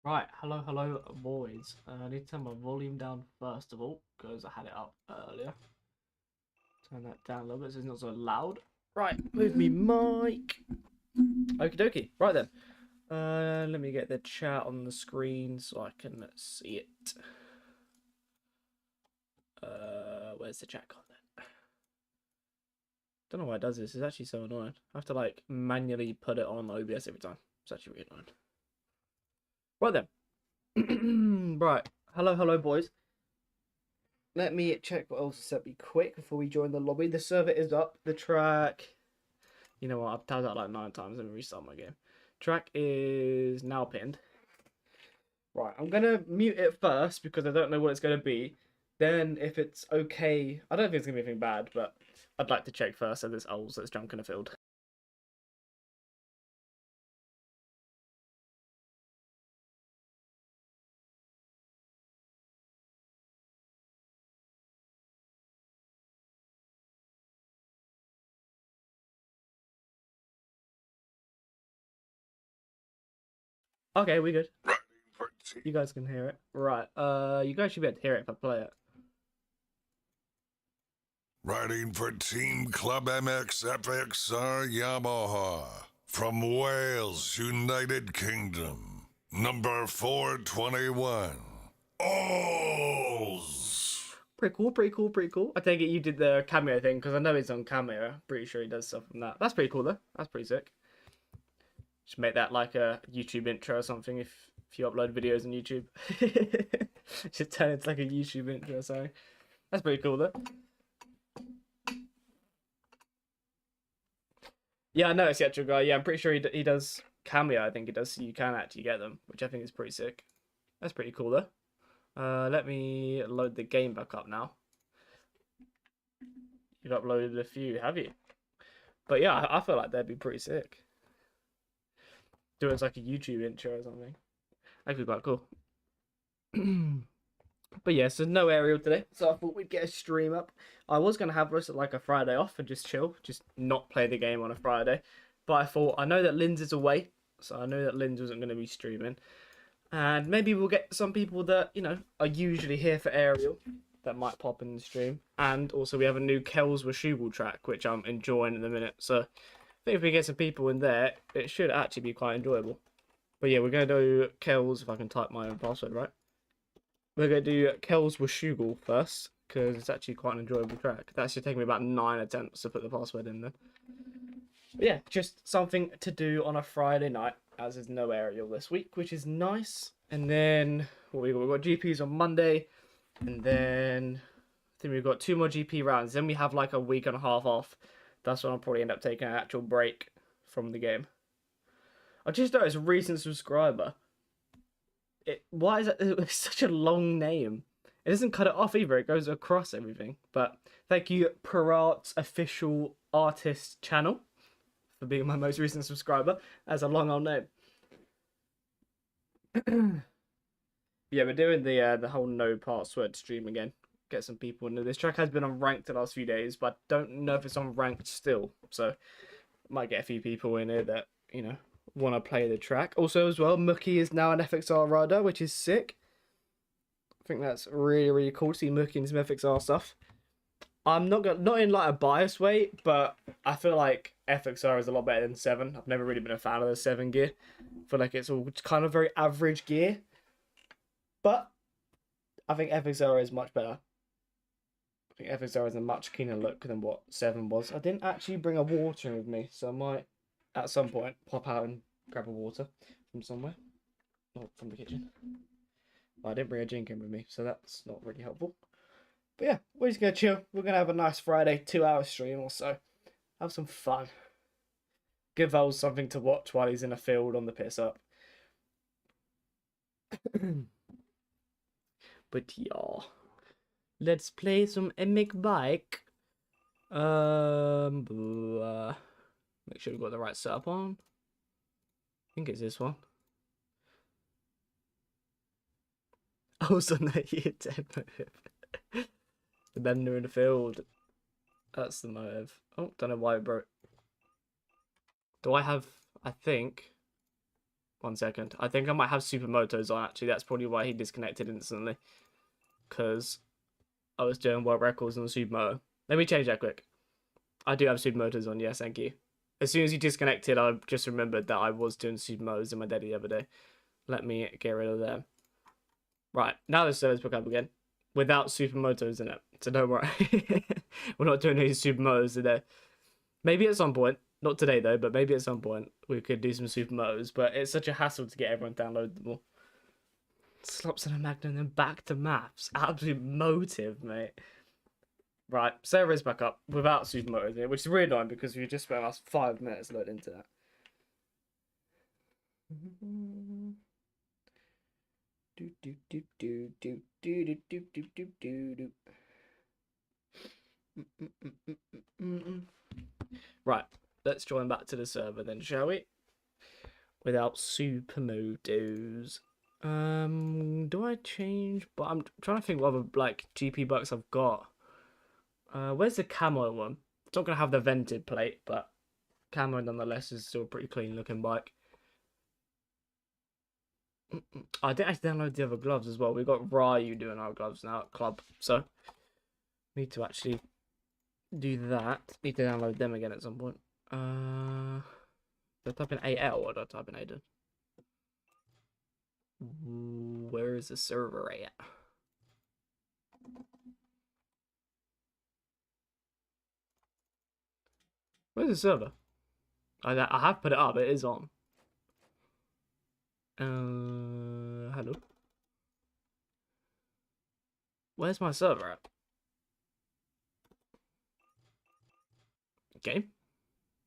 Right, hello, boys. I need to turn my volume down first of all, because I had it up earlier. Turn that down a little bit so it's not so loud. Right, move me mic. Okie dokie. Right then. Let me get the chat on the screen so I can see it. Where's the chat gone then? Don't know why it does this. It's actually so annoying. I have to like manually put it on OBS every time. It's actually really annoying. Right then. Right. Hello, boys. Let me check what else is set. Be quick before we join the lobby. The server is up. The track. You know what? I've tapped out like 9 times. Let me restart my game. Track is now pinned. Right. I'm gonna mute it first because I don't know what it's gonna be. Then if it's okay, I don't think it's gonna be anything bad, but I'd like to check first so there's owls that's drunk in a field. Okay, we good. You guys can hear it. Right. You guys should be able to hear it if I play it. Riding for Team Club MX FXR Yamaha from Wales, United Kingdom, number 421. Ols! Pretty cool. I take it you did the cameo thing because I know he's on cameo. Pretty sure he does stuff from that. That's pretty cool though. That's pretty sick. Just make that like a YouTube intro or something if you upload videos on YouTube. Just turn it to like a YouTube intro, sorry. That's pretty cool though. Yeah, I know it's the actual guy. Yeah, I'm pretty sure he does cameo. I think he does. So you can actually get them, which I think is pretty sick. That's pretty cool though. Let me load the game back up now. You've uploaded a few, have you? But yeah, I feel like that'd be pretty sick. Do it as like a YouTube intro or something. That'd be quite cool. But yeah, so no Ariel today, so I thought we'd get a stream up. I was gonna have like a Friday off and just chill, just not play the game on a Friday. But I thought I know that Linz is away, so I know that Linz wasn't gonna be streaming, and maybe we'll get some people that are usually here for Ariel that might pop in the stream. And also we have a new Kells Washougal track, which I'm enjoying in the minute. So I think if we get some people in there, it should actually be quite enjoyable. But yeah, we're gonna do Kells if I can type my own password right. We're going to do Kells Washougal first, because it's actually quite an enjoyable track. That should take me about 9 attempts to put the password in there. But yeah, just something to do on a Friday night, as there's no Ariel this week, which is nice. And then we've got GPs on Monday, and then I think we've got 2 more GP rounds. Then we have like a week and a half off. That's when I'll probably end up taking an actual break from the game. I just noticed a recent subscriber. Why is it such a long name? It doesn't cut it off either. It goes across everything. But thank you, Perat's official artist channel, for being my most recent subscriber. That's a long old name. Yeah, we're doing the whole no password stream again. Get some people into this. Track has been on ranked the last few days, but I don't know if it's on ranked still. So might get a few people in here that want to play the track. Also, as well, Mookie is now an FXR rider, which is sick. I think that's really cool to see Mookie in some FXR stuff. I'm not in like a biased way, but I feel like FXR is a lot better than 7. I've never really been a fan of the 7 gear. I feel like it's all kind of very average gear. But I think FXR is much better. I think FXR has a much cleaner look than what 7 was. I didn't actually bring a water in with me, so I might at some point pop out and grab a water from somewhere. Or from the kitchen. Well, I didn't bring a drink in with me, so that's not really helpful. But yeah, we're just going to chill. We're going to have a nice Friday 2-hour stream or so. Have some fun. Give Ol something to watch while he's in a field on the piss up. But yeah. Let's play some Emic Bike. Make sure we've got the right setup on. I think it's this one. Also, no, you dead motive. The bender in the field. That's the motive. Oh, don't know why it broke. Do I have? I think. 1 second. I think I might have Supermotos on, actually. That's probably why he disconnected instantly. Because I was doing world records on the Supermoto. Let me change that quick. I do have Supermotos on, yes, thank you. As soon as he disconnected, I just remembered that I was doing Supermotos in my daddy the other day. Let me get rid of them. Right, now the server's back up again. Without Supermotos in it. So don't worry. We're not doing any Supermotos today. Maybe at some point. Not today, though, but maybe at some point we could do some Supermotos. But it's such a hassle to get everyone downloadable. Slops and a Magnum and back to maths. Absolute motive, mate. Right, server is back up without Supermotos in it, which is really annoying because we just spent us 5 minutes loading into that. Right, let's join back to the server then, shall we? Without Supermotos. Do I change? But I'm trying to think what other like GP bucks I've got. Where's the camo one? It's not gonna have the vented plate, but camo nonetheless is still a pretty clean looking bike. I didn't actually download the other gloves as well. We've got Ryu doing our gloves now at club, so need to actually do that. Need to download them again at some point. Do I type in AL or do I type in Aiden? Where is the server at? Where's the server? I have put it up. It is on. Hello. Where's my server at? Okay.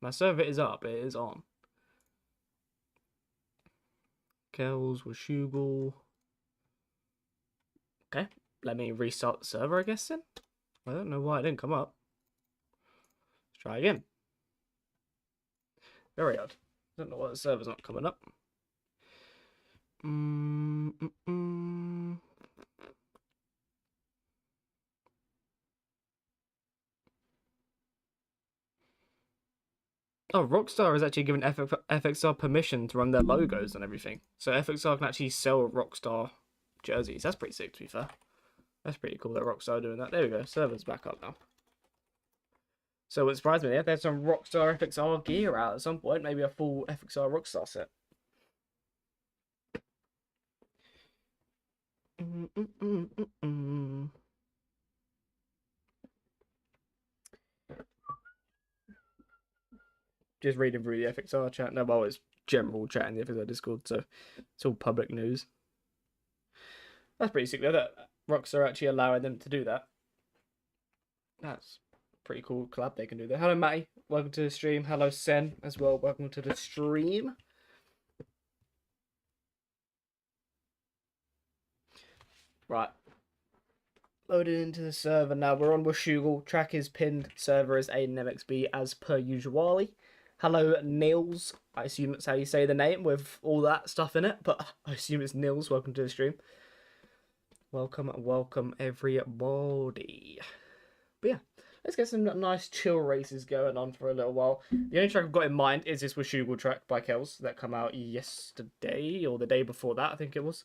My server is up. It is on. Kells with Shugle. Okay. Let me restart the server, I guess, then. I don't know why it didn't come up. Let's try again. Very odd. I don't know why the server's not coming up. Oh, Rockstar has actually given FXR permission to run their logos and everything. So FXR can actually sell Rockstar jerseys. That's pretty sick, to be fair. That's pretty cool that Rockstar are doing that. There we go. Server's back up now. So it surprised me. If there's some Rockstar FXR gear out at some point, maybe a full FXR Rockstar set. Just reading through the FXR chat. No, well, it's general chat in the FXR Discord, so it's all public news. That's pretty sick, though, that Rockstar actually allowing them to do that. That's pretty cool collab they can do there. Hello, Matty. Welcome to the stream. Hello, Sen, as well. Welcome to the stream. Right. Loaded into the server now. We're on Washugal. Track is pinned. Server is Aiden MXB as per usual. Hello, Nils. I assume that's how you say the name with all that stuff in it, but I assume it's Nils. Welcome to the stream. Welcome, everybody. But yeah, let's get some nice chill races going on for a little while. The only track I've got in mind is this Washugal track by Kells that come out yesterday or the day before that, I think it was.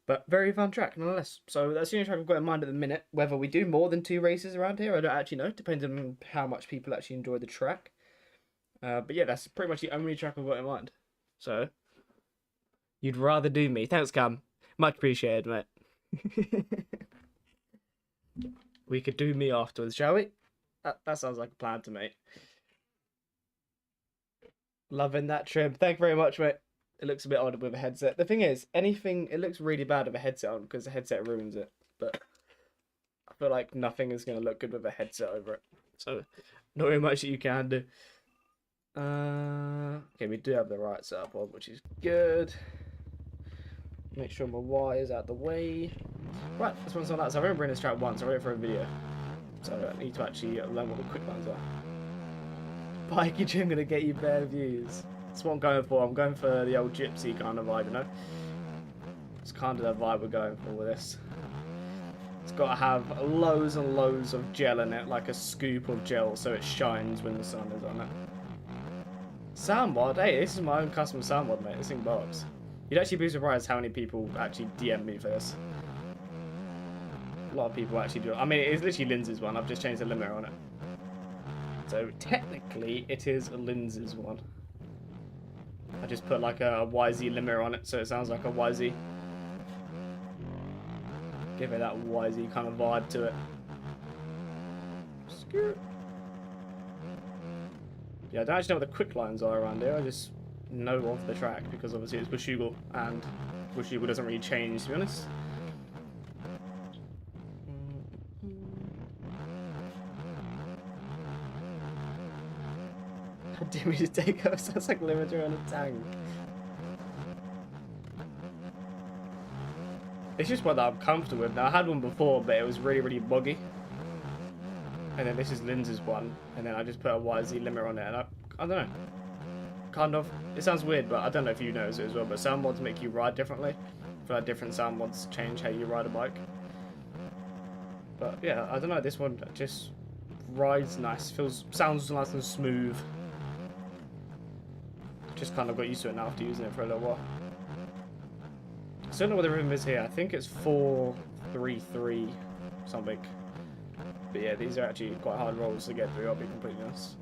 But very fun track, nonetheless. So that's the only track I've got in mind at the minute. Whether we do more than 2 races around here, I don't actually know. Depends on how much people actually enjoy the track. But yeah, that's pretty much the only track I've got in mind. So, you'd rather do me. Thanks, Cam. Much appreciated, mate. We could do me afterwards, shall we? That sounds like a plan to me. Loving that trim. Thank you very much, mate. It looks a bit odd with a headset. The thing is, it looks really bad with a headset on because the headset ruins it. But I feel like nothing is going to look good with a headset over it. So, not very much that you can do. Okay, we do have the right setup on, which is good. Make sure my wire's out the way. Right, this one's on that. So I remember in this track once. I wrote it for a video. So I need to actually learn what the quick ones are. Bikey Jim gonna get you better views. That's what I'm going for. I'm going for the old gypsy kind of vibe, you know? It's kind of the vibe we're going for with this. It's got to have loads and loads of gel in it, like a scoop of gel, so it shines when the sun is on it. Sound mod? Hey, this is my own custom sound mod, mate. This thing box. You'd actually be surprised how many people actually DM me for this. A lot of people actually do it. I mean, it's literally Lindsay's one. I've just changed the limiter on it. So technically, it is Lindsay's one. I just put like a YZ limiter on it, so it sounds like a YZ. Give it that YZ kind of vibe to it. Skirt. Yeah, I don't actually know what the quick lines are around here. I just know of the track because obviously it's Bushugal, and Bushugal doesn't really change, to be honest. Didn't we just take off? Sounds like limiter on a tank. It's just one that I'm comfortable with. Now, I had one before, but it was really, really buggy. And then this is Lindsay's one, and then I just put a YZ limiter on it, and I don't know. Kind of. It sounds weird, but I don't know if you notice it as well, but sound mods make you ride differently. I feel like different sound mods change how you ride a bike. But yeah, I don't know, this one just rides nice, sounds nice and smooth. Just kind of got used to it now after using it for a little while. I don't know what the rhythm is here. I think it's 4-3-3 something. But yeah, these are actually quite hard rolls to get through, I'll be completely honest.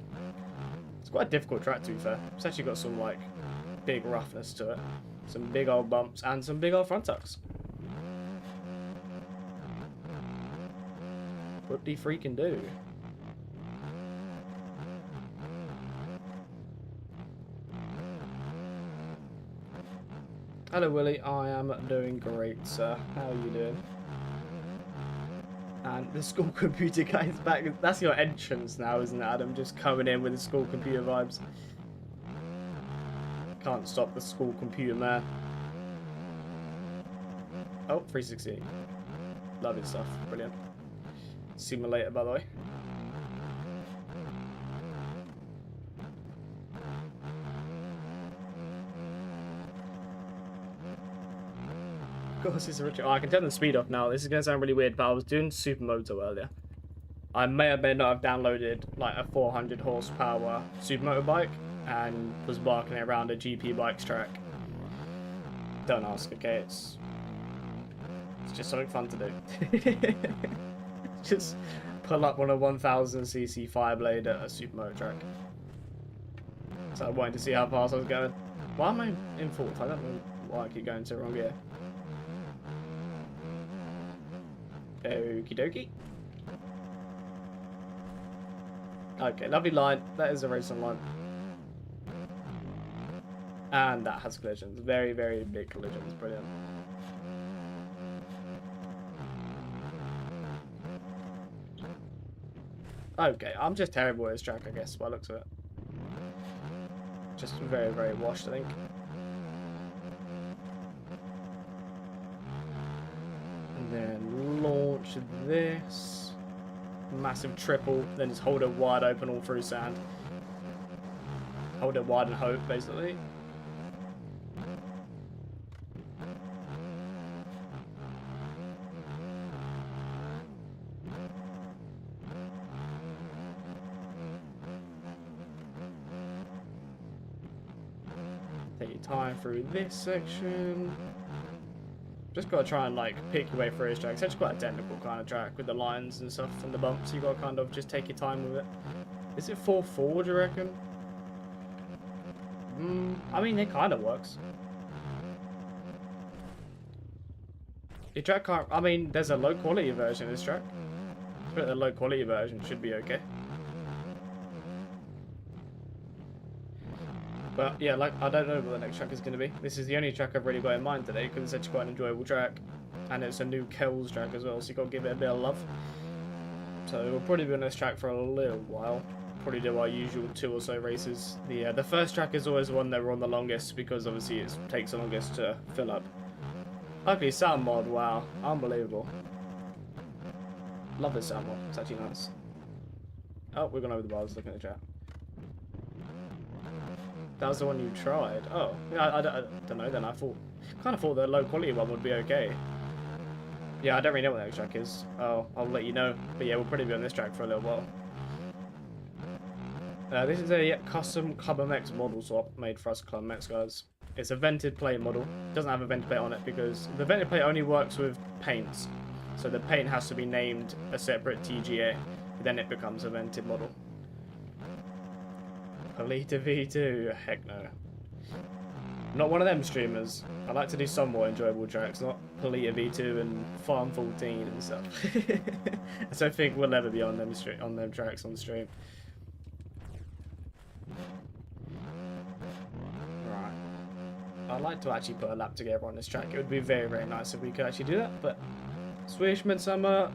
It's quite a difficult track, to be fair. It's actually got some like big roughness to it. Some big old bumps and some big old front tucks. What do you freaking do? Hello Willie, I am doing great, sir. How are you doing? And the school computer guy's back. That's your entrance now, isn't it, Adam? Just coming in with the school computer vibes. Can't stop the school computer man. Oh, 360. Lovely stuff. Brilliant. Simulator, by the way. Of course, it's a rich. Oh, I can turn the speed off now. This is going to sound really weird, but I was doing Supermoto earlier. I may or may not have downloaded like a 400 horsepower Supermoto bike and was barking it around a GP bikes track. Don't ask, okay? It's just something fun to do. Just pull up on a 1000cc Fireblade at a Supermoto track. So I wanted to see how fast I was going. Why am I in fourth? I don't know why I keep going so wrong here. Okie dokie. Okay, lovely line. That is a racing line. And that has collisions. Very, very big collisions. Brilliant. Okay, I'm just terrible at this track, I guess, by the looks of it. Just very, very washed, I think. And then launch this. Massive triple, then just hold it wide open all through sand. Hold it wide and hope, basically. Take your time through this section. Just gotta try and like pick your way through this track. It's actually quite a technical kind of track with the lines and stuff and the bumps. You gotta kind of just take your time with it. Is it 4-4, do you reckon? I mean, it kind of works. Your track can't. I mean, there's a low quality version of this track. But the low quality version should be okay. But yeah, like, I don't know what the next track is going to be. This is the only track I've really got in mind today because it's actually quite an enjoyable track. And it's a new Kells track as well, so you've got to give it a bit of love. So we'll probably be on this track for a little while. Probably do our usual 2 or so races. The first track is always the one that we're on the longest because obviously it takes the longest to fill up. Okay, sound mod, wow. Unbelievable. Love this sound mod, it's actually nice. Oh, we're going over the bars looking at the chat. That was the one you tried. Oh, yeah, I don't know then. Kind of thought the low quality one would be okay. Yeah, I don't really know what the next track is. Oh, I'll let you know. But yeah, we'll probably be on this track for a little while. This is a custom Club MX model swap made for us Club MX guys. It's a vented plate model. It doesn't have a vented plate on it because the vented plate only works with paints. So the paint has to be named a separate TGA. Then it becomes a vented model. Polita V2? Heck no. I'm not one of them streamers. I like to do some more enjoyable tracks, not Polita V2 and Farm 14 and stuff. I don't think we'll ever be on them tracks on the stream. Right. I'd like to actually put a lap together on this track. It would be very, very nice if we could actually do that, but Swedish Midsummer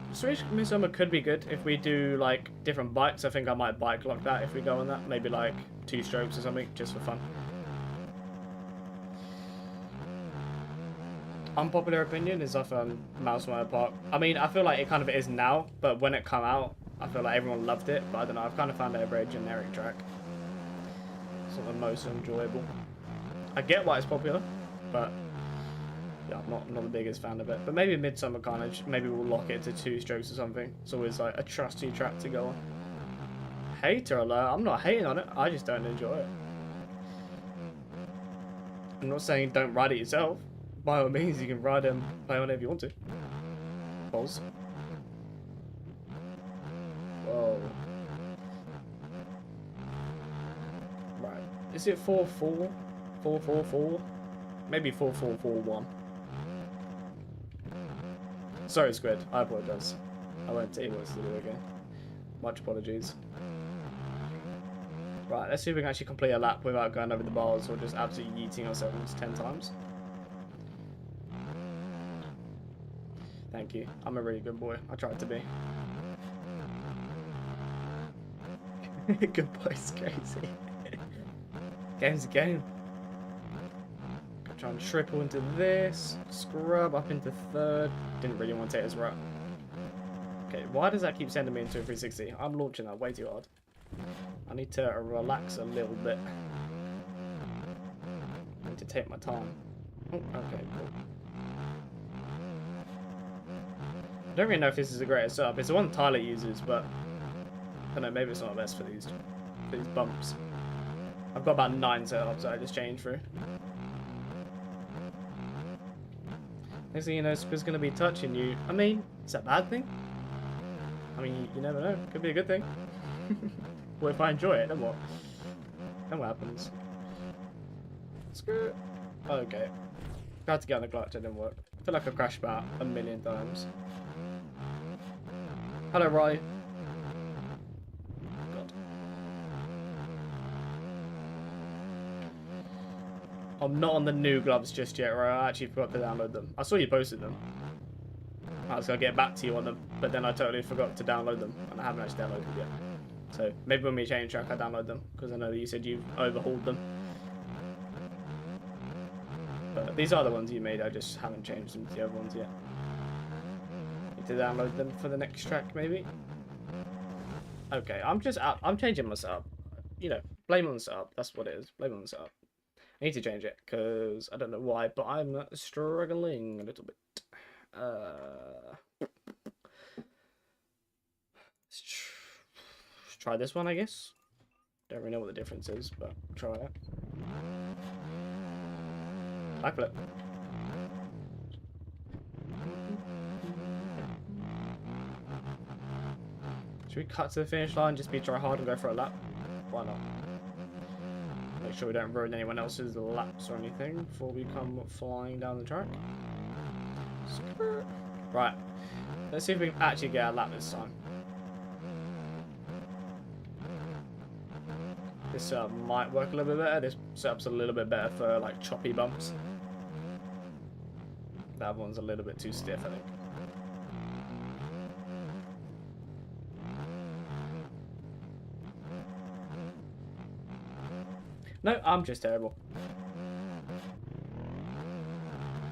could be good if we do like different bikes. I think I might bike lock that if we go on that. Maybe like 2 strokes or something, just for fun. Unpopular opinion is off Mouse Meyer Park. I mean, I feel like it kind of is now, but when it came out, I feel like everyone loved it. But I don't know, I've kind of found it a very generic track. It's not the most enjoyable. I get why it's popular, but yeah, I'm not the biggest fan of it. But maybe Midsummer Carnage, maybe we'll lock it to 2 strokes or something. It's always like a trusty track to go on. Hater alert, I'm not hating on it, I just don't enjoy it. I'm not saying don't ride it yourself. By all means, you can ride and play on it if you want to. Balls. Whoa. Right. Is it 4-4? 4-4-4? Maybe 4-4-4-1. Sorry, Squid. I apologise. I won't tell you what to do again. Much apologies. Right, let's see if we can actually complete a lap without going over the bars or just absolutely yeeting ourselves 10 times. Thank you. I'm a really good boy. I tried to be. Good boy's crazy. Game's a game. Gonna try and triple into this. Scrub up into 3rd. Didn't really want to take his right. Okay, why does that keep sending me into a 360? I'm launching that way too hard. I need to relax a little bit. I need to take my time. Oh, okay, cool. I don't really know if this is the greatest setup. It's the one Tyler uses, but I don't know, maybe it's not the best for these bumps. I've got about 9 setups that I just changed through. Next thing you know, Squid's going to be touching you. I mean, is that a bad thing? I mean, you never know. Could be a good thing. Well, if I enjoy it, then what? Then what happens? Screw. Okay. Tried to get on the clutch, it didn't work. I feel like I've crashed about 1,000,000 times. Hello, Rye. God. I'm not on the new gloves just yet, right? I actually forgot to download them. I saw you posted them. I was going to get back to you on them, but then I totally forgot to download them, and I haven't actually downloaded them yet. So maybe when we change track, I download them, because I know that you said you overhauled them. But these are the ones you made, I just haven't changed them to the other ones yet. Need to download them for the next track, maybe? Okay, I'm changing my setup. You know, blame on the setup, that's what it is. Blame on the setup. I need to change it, because I don't know why, but I'm struggling a little bit. Let's try this one, I guess. Don't really know what the difference is, but try it. Backflip. Should we cut to the finish line, just try hard and go for a lap? Why not? Make sure we don't ruin anyone else's laps or anything before we come flying down the track. Right. Let's see if we can actually get a lap this time. This might work a little bit better. This setup's a little bit better for like choppy bumps. That one's a little bit too stiff, I think. No, I'm just terrible.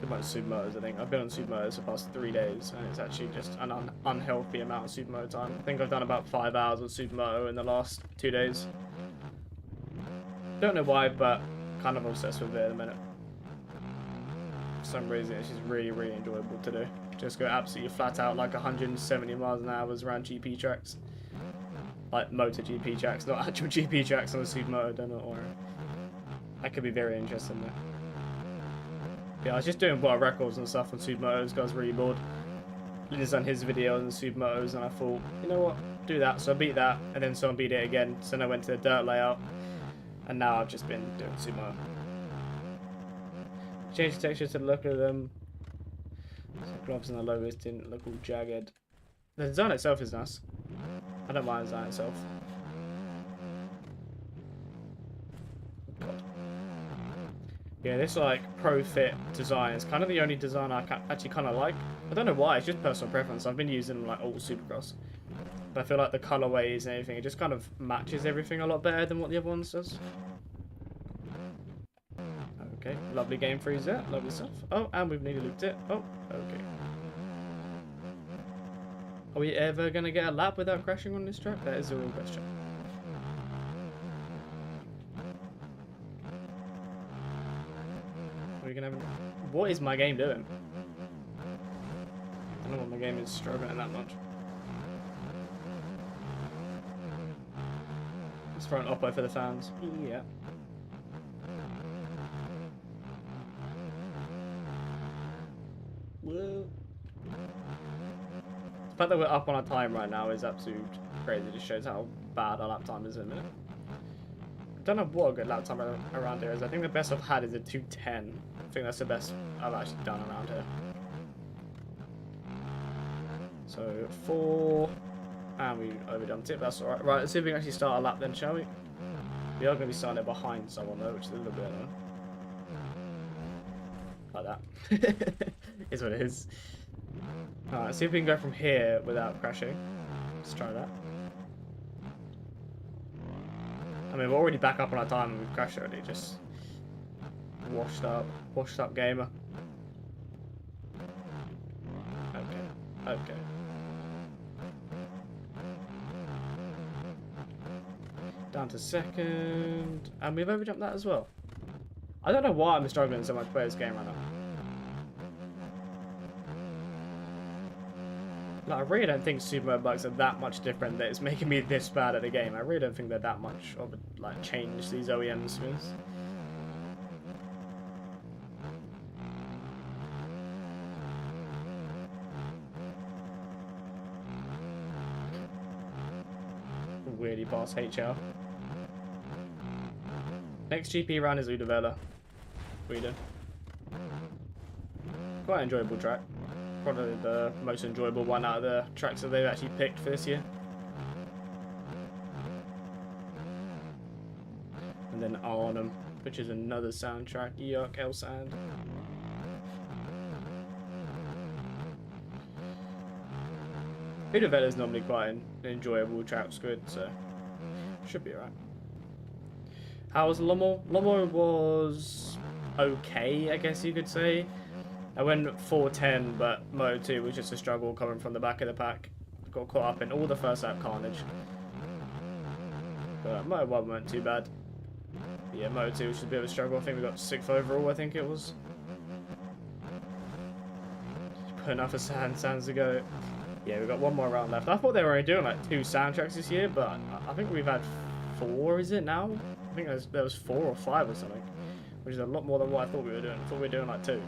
Too much supermotors, I think. I've been on supermotors for the past 3 days, and it's actually just an unhealthy amount of supermoto time. I think I've done about 5 hours of supermoto in the last 2 days. Don't know why, but kind of obsessed with it at the minute. For some reason, it's just really, really enjoyable to do. Just go absolutely flat out like 170 miles an hour around GP tracks. Like motor GP tracks, not actual GP tracks on a supermoto, don't know, or that could be very interesting though. Yeah, I was just doing world records and stuff on supermotos, I was really bored. Lynn's done his video on the supermotos and I thought, you know what, do that. So I beat that and then someone beat it again. So then I went to the dirt layout and now I've just been doing supermoto. Change the texture to the look of them. So the gloves and the logos didn't look all jagged. The design itself is nice. I don't mind the design itself. God. Yeah, this like pro fit design is kind of the only design I actually kind of like. I don't know why, it's just personal preference. I've been using them like all Supercross. But I feel like the colorways and everything, it just kind of matches everything a lot better than what the other ones does. Okay, lovely game freeze there, lovely stuff. Oh, and we've nearly looped it. Oh, okay. Are we ever going to get a lap without crashing on this track? That is the real question. Are we going to have... What is my game doing? I don't know what my game is struggling that much. Let's throw an oppo for the fans. Yeah. Whoa. The fact that we're up on our time right now is absolute crazy. It just shows how bad our lap time is in a minute. I don't know what a good lap time around here is. I think the best I've had is a 2:10. I think that's the best I've actually done around here. So 4, and we overjumped it. That's alright. Right, let's see if we can actually start a lap then, shall we? We are going to be starting it behind someone though, which is a little bit annoying. Like that. Is what it is. Alright, let's see if we can go from here without crashing. Let's try that. I mean, we're already back up on our time and we've crashed already. Just washed up gamer. Okay, okay. Down to second, and we've overjumped that as well. I don't know why I'm struggling so much to play this game right now. Like, I really don't think Supermoto bugs are that much different that it's making me this bad at the game. I really don't think they're that much of a like change these OEMs with. Weirdly past HL. Next GP round is Udavella. Sweden. Quite enjoyable track. Probably the most enjoyable one out of the tracks that they've actually picked for this year. And then Arnhem, which is another soundtrack. Yuck, El Sand. Udavella is normally quite an enjoyable track squid, so should be alright. How was Lommel? Lommel was okay, I guess you could say. I went 4:10, but Moto 2 was just a struggle coming from the back of the pack. Got caught up in all the first lap carnage. But Moto 1 weren't too bad. Yeah, Moto 2 was just a bit of a struggle. I think we got 6th overall, I think it was. Put enough of sands to go. Yeah, we've got one more round left. I thought they were only doing like 2 soundtracks this year, but I think we've had 4, is it now? I think there was 4 or 5 or something, which is a lot more than what I thought we were doing. I thought we were doing like 2.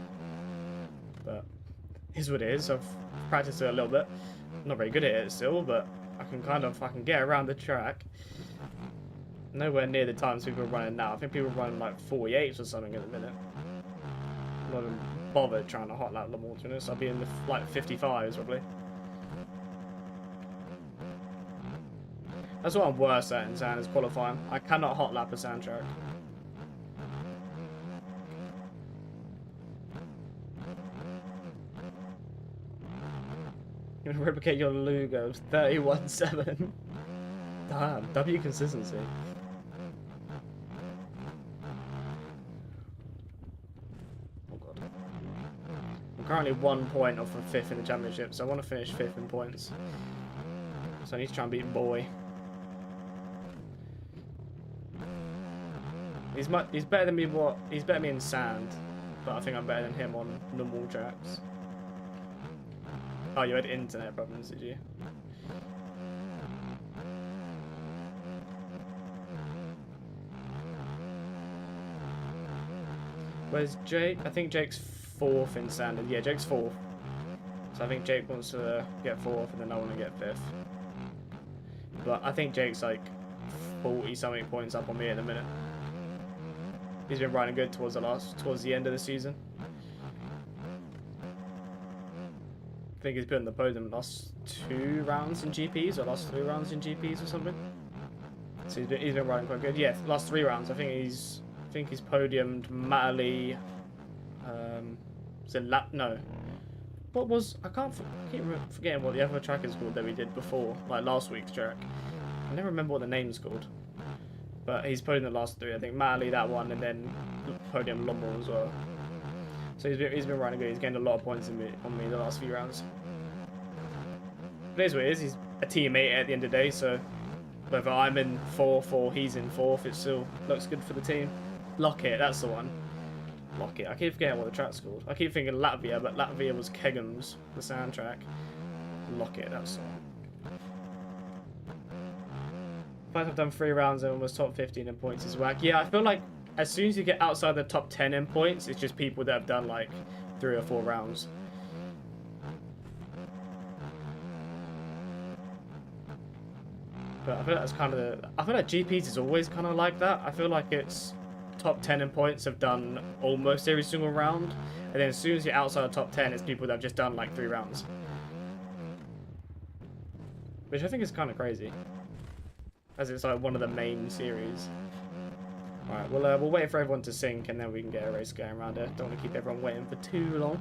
But here's what it is. I've practiced it a little bit. I'm not very good at it still, but I can get around the track. Nowhere near the times people are running now. I think people are running like 48s or something at the minute. I'm not even bothered trying to hot lap Le Mans, to be honest. I'll be in the like 55s probably. That's what I'm worse at in Sand is qualifying. I cannot hot lap a soundtrack. You're gonna replicate your Lugo 31.7. Damn, W consistency. Oh god. I'm currently 1 point off of 5th in the championship, so I want to finish 5th in points. So I need to try and beat Boy. He's better than me. He's better than me in sand, but I think I'm better than him on normal tracks. Oh, you had internet problems, did you? Where's Jake? I think Jake's 4th in standard. Yeah, Jake's 4th. So I think Jake wants to get 4th and then I want to get 5th. But I think Jake's like 40 something points up on me at the minute. He's been riding good towards the end of the season. I think he's been on the podium last 2 rounds in GPs or last 3 rounds in GPs or something. So he's been riding quite good. Yeah, last 3 rounds. I think he's podiumed Matterly. No. What was I keep forgetting what the other track is called that we did before, like last week's track. I never remember what the name's called. But he's podiumed the last 3. I think Matterly, that one, and then podium Lommel as well. So he's been riding good. He's gained a lot of points on me the last few rounds. But it is what it is. He's a teammate at the end of the day, so whether I'm in 4th or he's in 4th, it still looks good for the team. Lockett, that's the one. Lockett. I keep forgetting what the track's called. I keep thinking Latvia, but Latvia was Kegham's, the sand track. Lockett, that's the one. In fact, I've done 3 rounds and almost top 15 in points is whack. Yeah, I feel like as soon as you get outside the top 10 in points, it's just people that have done like 3 or 4 rounds. But I feel like that's kind of I feel like GPs is always kind of like that. I feel like it's top 10 in points have done almost every single round, and then as soon as you're outside the top 10, it's people that have just done like 3 rounds. Which I think is kind of crazy, as it's like one of the main series. Alright, we'll wait for everyone to sync and then we can get a race going around it. Don't want to keep everyone waiting for too long.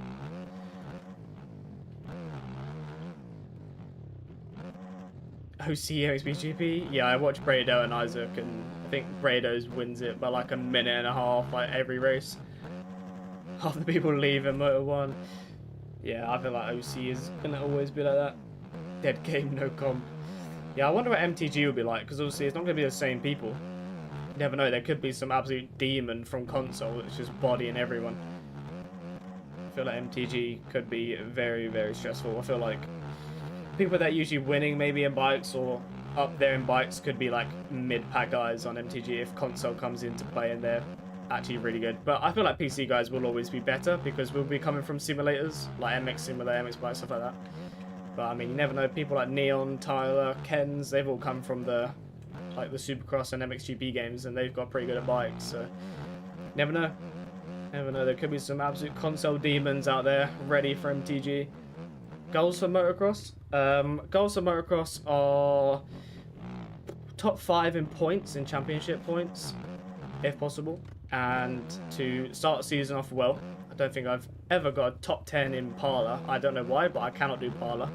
OC MXBGP? Yeah, I watched Brado and Isaac, and I think Brado's wins it by like a minute and a half, like every race. Half the people leave in Moto 1. Yeah, I feel like OC is gonna always be like that. Dead game, no comp. Yeah, I wonder what MTG will be like, because obviously it's not gonna be the same people. You never know, there could be some absolute demon from console that's just bodying everyone. I feel like MTG could be very, very stressful. I feel like people that are usually winning maybe in bikes or up there in bikes could be like mid-pack guys on MTG if console comes into play and they're actually really good. But I feel like PC guys will always be better because we'll be coming from simulators like MX Simulator, MX Bike, stuff like that. But I mean, you never know. People like Neon, Tyler, Kens, they've all come from the Supercross and MXGP games, and they've got pretty good at bikes. So never know. Never know. There could be some absolute console demons out there ready for MTG. Goals for motocross. Goals for motocross are top 5 in points, in championship points, if possible, and to start the season off well. I don't think I've ever got a top 10 in Parlour. I don't know why, but I cannot do Parlour.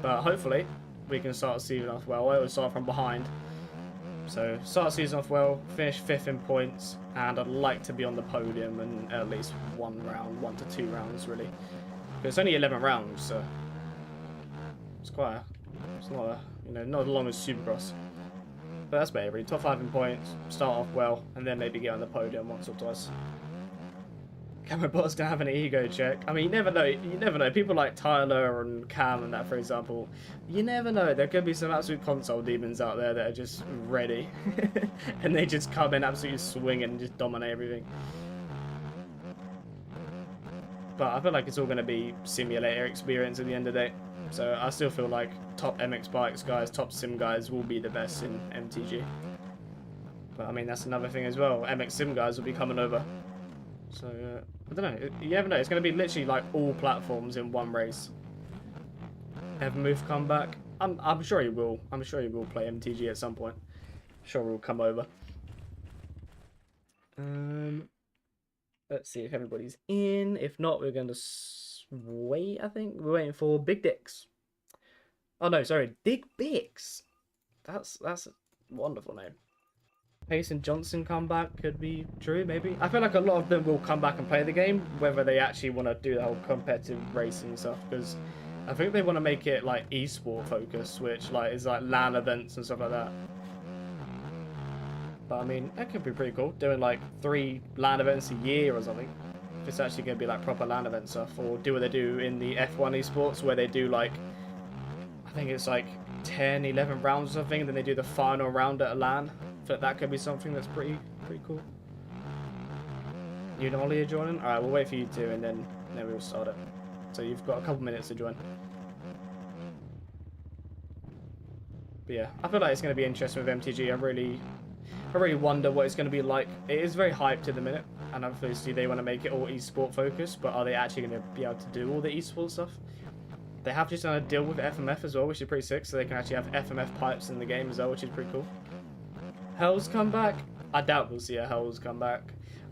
But hopefully we can start the season off well. I always start from behind. So start the season off well, finish 5th in points, and I'd like to be on the podium in at least 1 to 2 rounds really. But it's only 11 rounds, so it's not as long as Supercross. But that's better really. Top 5 in points, start off well, and then maybe get on the podium once or twice. Cameron Bot's gonna have an ego check. I mean, you never know. You never know. People like Tyler and Cam and that, for example. You never know. There could be some absolute console demons out there that are just ready, and they just come in absolutely swinging and just dominate everything. But I feel like it's all gonna be simulator experience at the end of the day. So I still feel like top MX Bikes guys, top sim guys will be the best in MTG. But I mean, that's another thing as well. MX Sim guys will be coming over. So, I don't know. You never know. It's going to be literally like all platforms in one race. Evermove come back. I'm sure he will. I'm sure he will play MTG at some point. I'm sure he'll come over. Let's see if everybody's in. If not, we're going to wait, I think. We're waiting for Big Dicks. Oh, no, sorry. Big Bix. That's a wonderful name. Pace and Johnson come back could be true, maybe. I feel like a lot of them will come back and play the game, whether they actually want to do the whole competitive racing stuff, because I think they want to make it like esport focused, which like is like LAN events and stuff like that. But I mean, that could be pretty cool, doing like 3 LAN events a year or something. if it's actually going to be like proper LAN event stuff, or do what they do in the F1 esports where they do like, I think it's like 10, 11 rounds or something, and then they do the final round at a LAN. I feel like that could be something that's pretty cool. You and Ollie are joining? Alright, we'll wait for you two, and then we'll start it. So you've got a couple minutes to join. But yeah, I feel like it's going to be interesting with MTG. I really wonder what it's going to be like. It is very hyped at the minute, and obviously they want to make it all esport focused, but are they actually going to be able to do all the esport stuff? They have just done a deal with FMF as well, which is pretty sick, so they can actually have FMF pipes in the game as well, which is pretty cool. Hell's come back? I doubt we'll see a Hell's come back.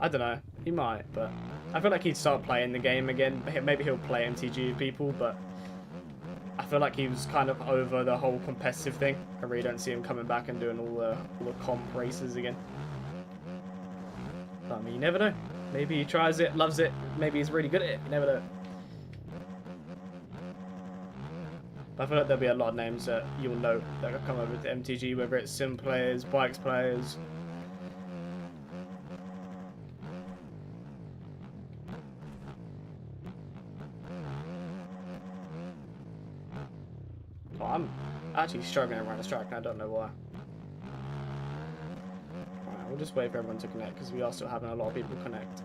I don't know. He might, but I feel like he'd start playing the game again. Maybe he'll play MTG with people, but I feel like he was kind of over the whole competitive thing. I really don't see him coming back and doing all the comp races again. But, I mean, you never know. Maybe he tries it, loves it. Maybe he's really good at it. You never know. But I feel like there'll be a lot of names that you'll know that will come over to MTG, whether it's sim players, bikes players. Oh, I'm actually struggling around this track and I don't know why. Alright, we'll just wait for everyone to connect because we are still having a lot of people connect.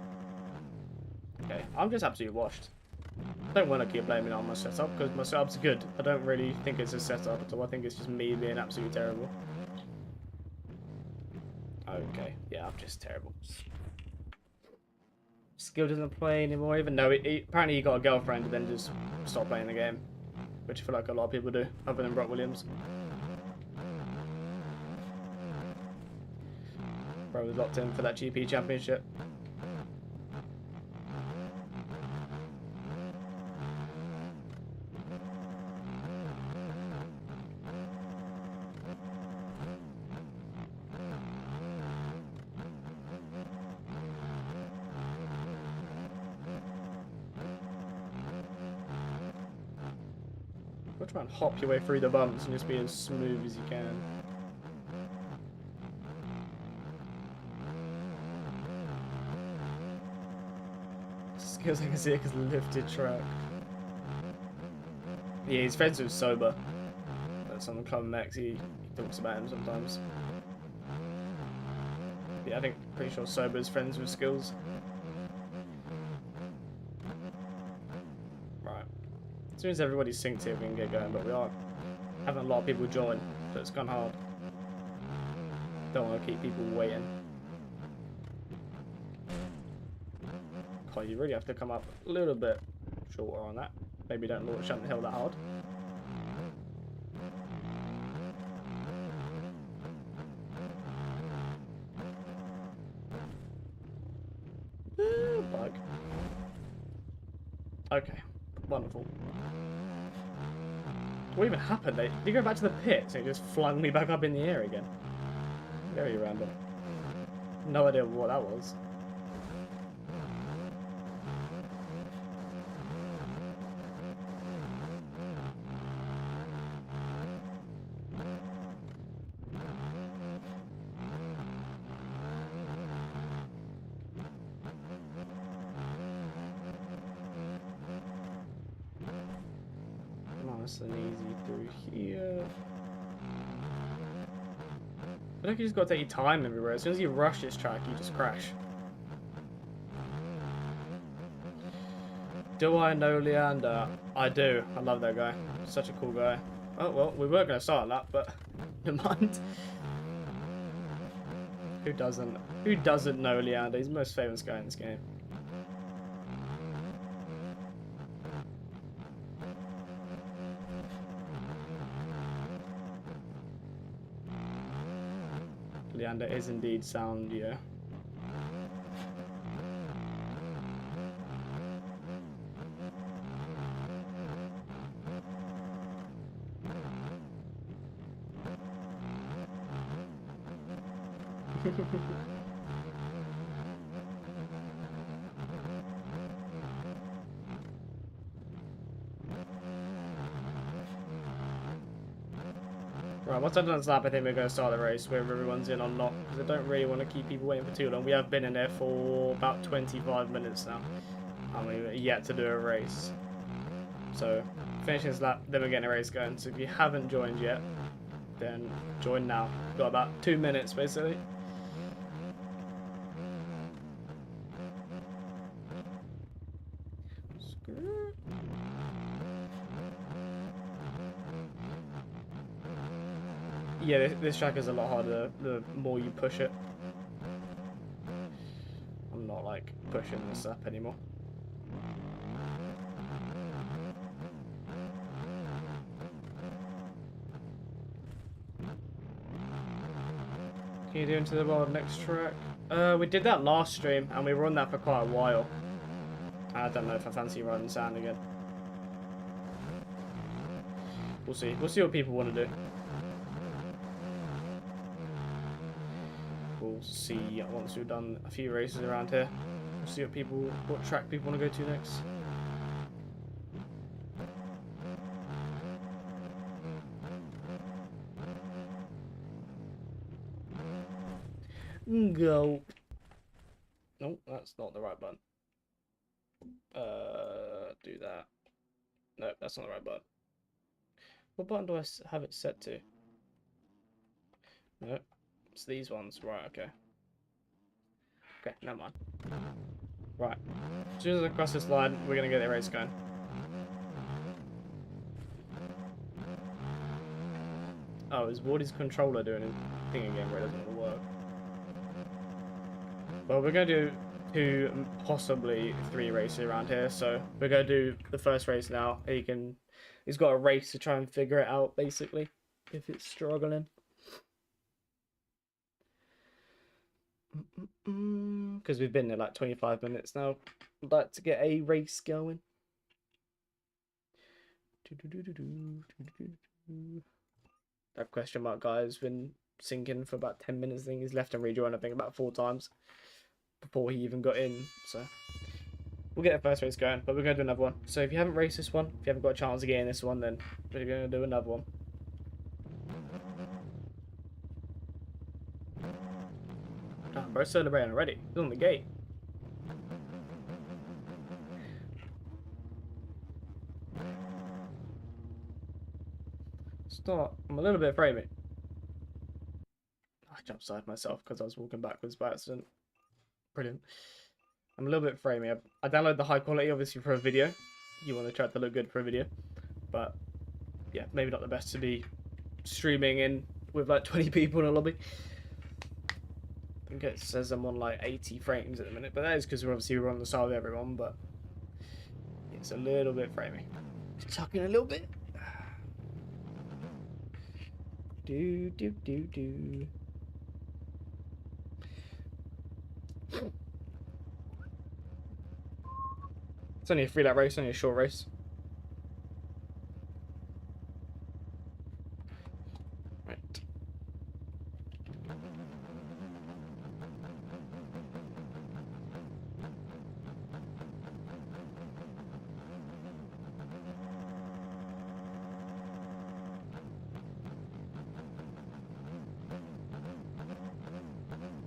Okay, I'm just absolutely washed. I don't want to keep blaming it on my setup because my setup's good. I don't really think it's a setup at all. I think it's just me being absolutely terrible. Okay, yeah, I'm just terrible. Skill doesn't play anymore, even though apparently he got a girlfriend and then just stopped playing the game. Which I feel like a lot of people do, other than Brock Williams. Bro was locked in for that GP championship. Try and hop your way through the bumps and just be as smooth as you can. Skills I can see it because lifted track. Yeah, he's friends with Sober. That's on the Club Max. He talks about him sometimes. Yeah, I think pretty sure Sober's friends with Skills. As soon as everybody's synced here, we can get going, but we are having a lot of people join, so it's gone hard. Don't want to keep people waiting. God, you really have to come up a little bit shorter on that. Maybe don't launch down the hill that hard. Bug. Okay, wonderful. What even happened? Did you go back to the pit? So it just flung me back up in the air again. Very random. No idea what that was. Nice and easy through here. I think you just gotta take your time everywhere. As soon as you rush this track, you just crash. Do I know Leander? I do. I love that guy. Such a cool guy. Oh, well, we were going to start that, but never mind. Who doesn't? Who doesn't know Leander? He's the most famous guy in this game. Leander is indeed sound, yeah. Right, once I've done this lap, I think we're going to start the race, whether everyone's in or not, because I don't really want to keep people waiting for too long. We have been in there for about 25 minutes now, and we've yet to do a race. So, finishing this lap, then we're getting a race going. So if you haven't joined yet, then join now. We've got about 2 minutes, basically. Yeah, this track is a lot harder the more you push it. I'm not like pushing this up anymore. Can you do into the world next track? We did that last stream and we were on that for quite a while. I don't know if I fancy riding sand again. We'll see. We'll see what people want to do. We'll see once we've done a few races around here. We'll see what track people want to go to next. Go. Nope, that's not the right button. Do that. Nope, that's not the right button. What button do I have it set to? Nope, it's these ones. Right, okay. Okay, never mind. Right, as soon as I cross this line, we're gonna get the race going. Oh, is Wardy's controller doing a thing again where it doesn't want to work? Well, we're going to do 2, possibly 3 races around here. So we're going to do the first race now. He's got a race to try and figure it out, basically, if it's struggling. Because we've been there like 25 minutes now. I'd like to get a race going. That question mark guy has been sinking for about 10 minutes. I think he's left and rejoined, I think, about 4 times before he even got in. So we'll get the first race going, but we're going to do another one. So if you haven't raced this one, if you haven't got a chance to get in this one, then we're going to do another one. Oh, bro's celebrating already. He's on the gate. Start. I'm a little bit afraid of it. I jumped side myself because I was walking backwards by accident. Brilliant. I'm a little bit framey. I download the high quality, obviously, for a video. You want to try to look good for a video. But, yeah, maybe not the best to be streaming in with, like, 20 people in a lobby. I think it says I'm on, like, 80 frames at the minute. But that is because we're on the side of everyone. But it's a little bit framey. Just tucking a little bit. Do. It's only a 3-lap race, only a short race. Right.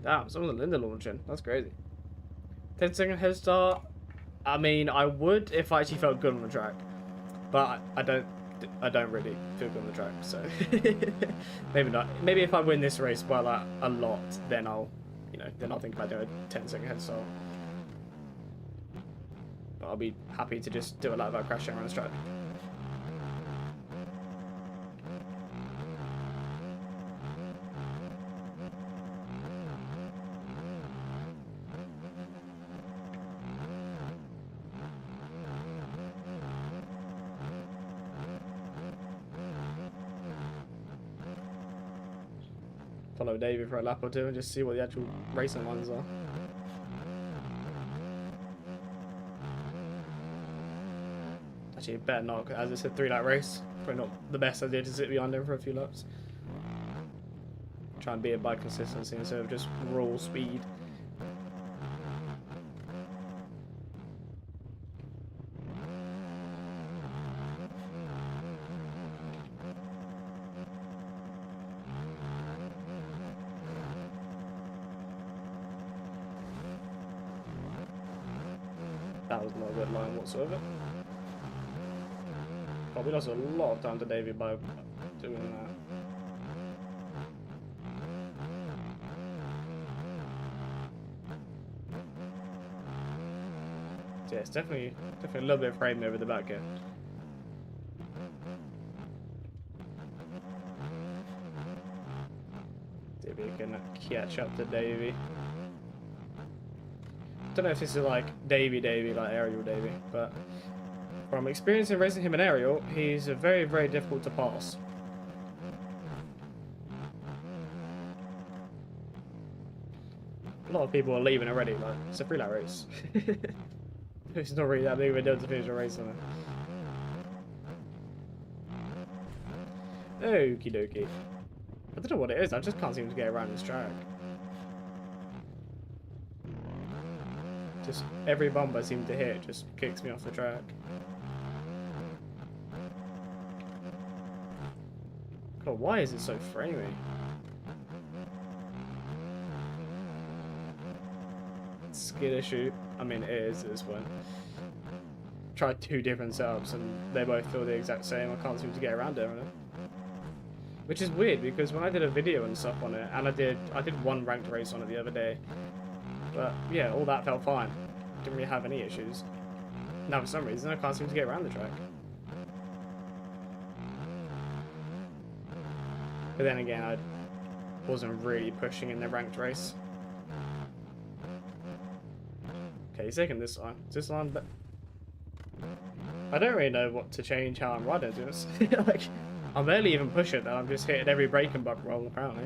Damn, some of the Linda launching. That's crazy. 10-second head start. I mean, I would if I actually felt good on the track, but I don't really feel good on the track, so maybe not. Maybe if I win this race by like a lot, then I'll think about doing a 10-second head start. But I'll be happy to just do a lap without crashing around the track. Follow David for a lap or two and just see what the actual racing ones are. Actually, better not, because as it's a 3-lap race, probably not the best idea to sit behind him for a few laps. Try and beat it by consistency instead of just raw speed. That was not a good line whatsoever. Probably lost a lot of time to Davey by doing that. Yeah, it's definitely a little bit of frame over the back here. Davey can catch up to Davey. Don't know if this is like Davey, like Aerial Davey, but from experience in racing him in Aerial, he's very, very difficult to pass. A lot of people are leaving already, like, it's a 3-lap race. It's not really that big of a deal to finish a race on it. Okie dokie. I don't know what it is, I just can't seem to get around this track. Just every bump I seem to hit just kicks me off the track. God, why is it so framey? Skid issue. I mean, it is at this point. Tried 2 different setups and they both feel the exact same. I can't seem to get around it. Which is weird because when I did a video and stuff on it, and I did 1 ranked race on it the other day. But yeah, all that felt fine. Didn't really have any issues. Now for some reason I can't seem to get around the track. But then again, I wasn't really pushing in the ranked race. Okay, he's taking this line. Is this line, but I don't really know what to change how I'm riding to this. Like, I'm barely even pushing it, I'm just hitting every brake and bump roll apparently.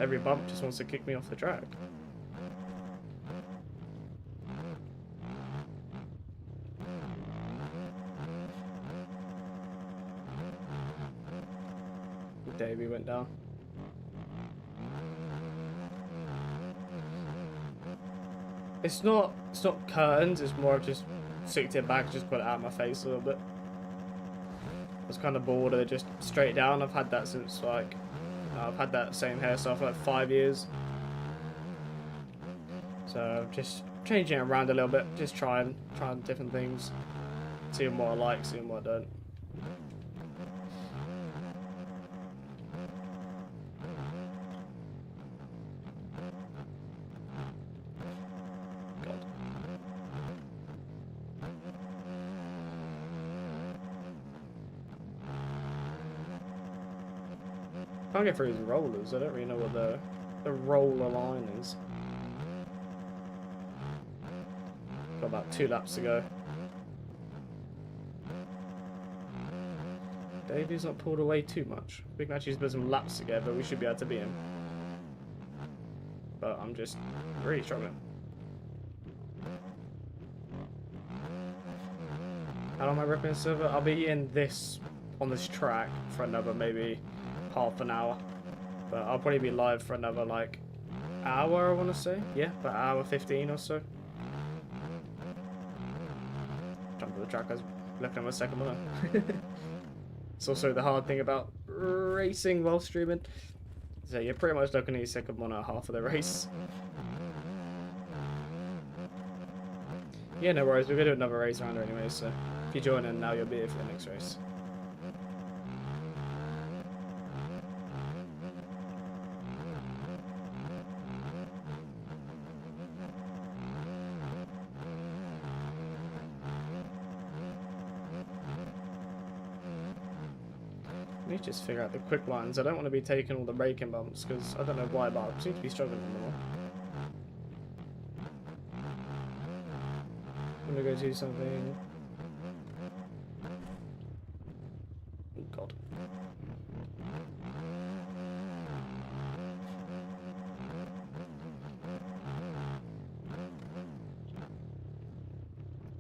Every bump just wants to kick me off the track. Davey went down. It's not curtains, it's more of just slicked it back, just put it out of my face a little bit. I was kind of bored of it just straight down. I've had that since like I've had that same hairstyle for like 5 years. So just changing it around a little bit, just trying different things, seeing what I like, seeing what I don't. God. Can't get through his rollers. I don't really know what the roller line is. Got about 2 laps to go. Davey's not pulled away too much. We can actually put some laps together. We should be able to beat him. But I'm just really struggling. How long am I ripping this server? I'll be in this on this track for another maybe half an hour. But I'll probably be live for another like hour, I want to say. Yeah, about hour 15 or so. Jump to the track, I was looking at my second one. It's also the hard thing about racing while streaming. So you're pretty much looking at your second one at half of the race. Yeah, no worries, we're going to do another race round anyway, so if you join in now, you'll be here for the next race. I need to just figure out the quick lines. I don't want to be taking all the braking bumps because I don't know why, but I seem to be struggling more. I'm gonna go do something. Oh god.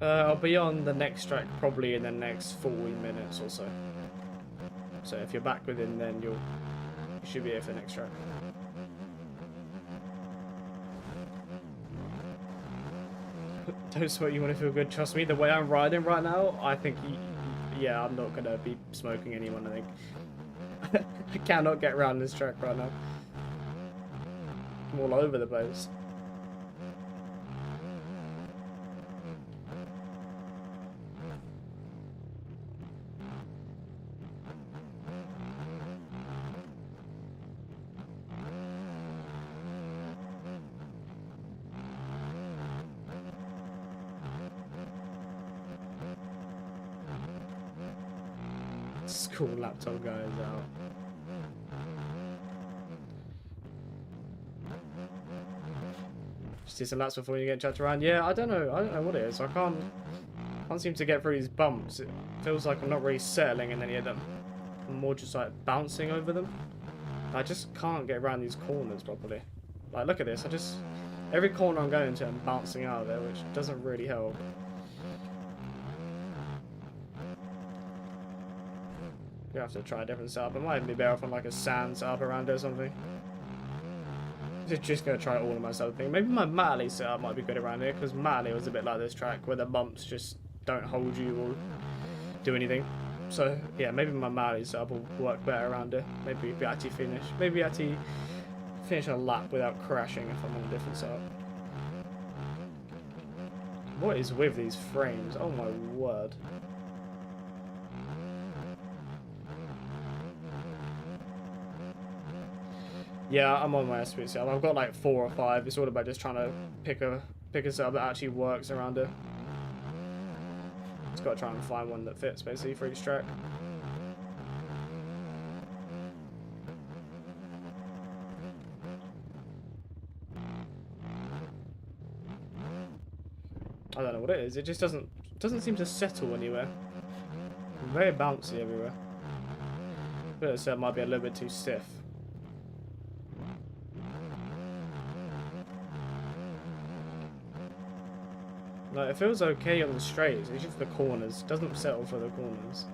I'll be on the next track probably in the next 40 minutes or so. So if you're back within then you should be here for the next track. Don't sweat, you want to feel good. Trust me, the way I'm riding right now, I think, yeah, I'm not going to be smoking anyone, I think. I cannot get around this track right now. I'm all over the place. school laptop guy is out. Just do some laps before you get chucked around. Yeah, I don't know what it is. I can't seem to get through these bumps. It feels like I'm not really settling in any of them. I'm more just like bouncing over them. I just can't get around these corners properly. Like, look at this. Every corner I'm going to, I'm bouncing out of there, which doesn't really help. You have to try a different setup. It might even be better off on like a sand setup around it or something. Just gonna try all of my setup thing. Maybe my Mally setup might be good around here, because Mally was a bit like this track where the bumps just don't hold you or do anything. So yeah, maybe my Mally setup will work better around it. Maybe actually finish a lap without crashing if I'm on a different setup. What is with these frames? Oh my word. Yeah, I'm on my SP setup. I've got like 4 or 5. It's all about just trying to pick a setup that actually works around it. Just got to try and find one that fits basically for each track. I don't know what it is. It just doesn't seem to settle anywhere. Very bouncy everywhere. But the setup might be a little bit too stiff. Like, it feels okay on the straights, it's just the corners. It doesn't settle for the corners.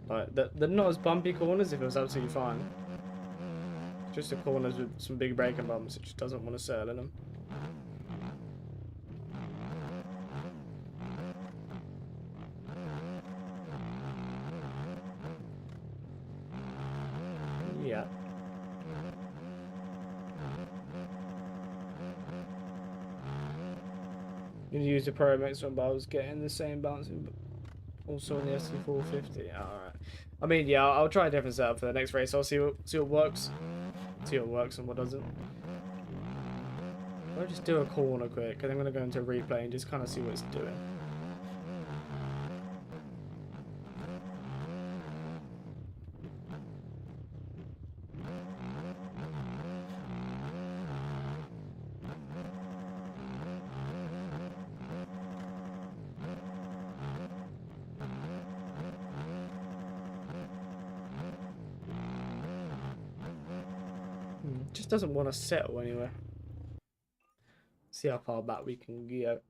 Like, the not as bumpy corners, if it was absolutely fine. Just the corners with some big braking bumps, it just doesn't want to settle in them. Yeah. You use the Pro Max one, but I was getting the same bouncing also on the SC450. Alright. I mean, yeah, I'll try a different setup for the next race. I'll see what works. See what works and what doesn't. I'll just do a corner quick, and I'm going to go into replay and just kind of see what it's doing. Just doesn't want to settle anywhere. See how far back we can go.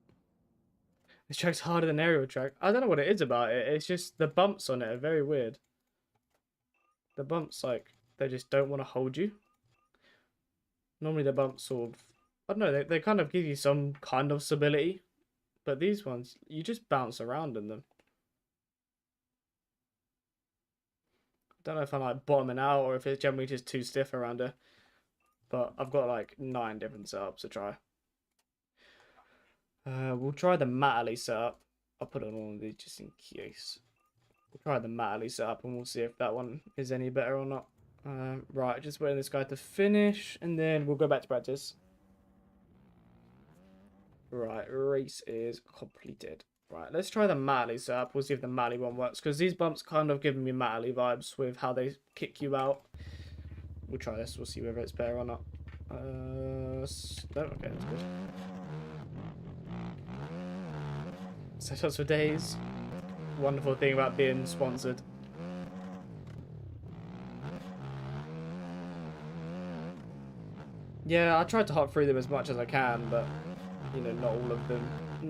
This track's harder than aerial track. I don't know what it is about it. It's just the bumps on it are very weird. The bumps, like, they just don't want to hold you. Normally the bumps sort of, I don't know, they kind of give you some kind of stability. But these ones, you just bounce around in them. I don't know if I'm like bottoming out or if it's generally just too stiff around it. But I've got like 9 different setups to try. We'll try the Matterly setup. I'll put it on all of these just in case. We'll try the Matterly setup and we'll see if that one is any better or not. Right, just waiting this guy to finish and then we'll go back to practice. Right, race is completed. Right, let's try the Matterly setup. We'll see if the Matterly one works because these bumps kind of give me Matterly vibes with how they kick you out. We'll try this. We'll see whether it's better or not. No, okay, that's good. Setups for days. Wonderful thing about being sponsored. Yeah, I tried to hop through them as much as I can, but you know, not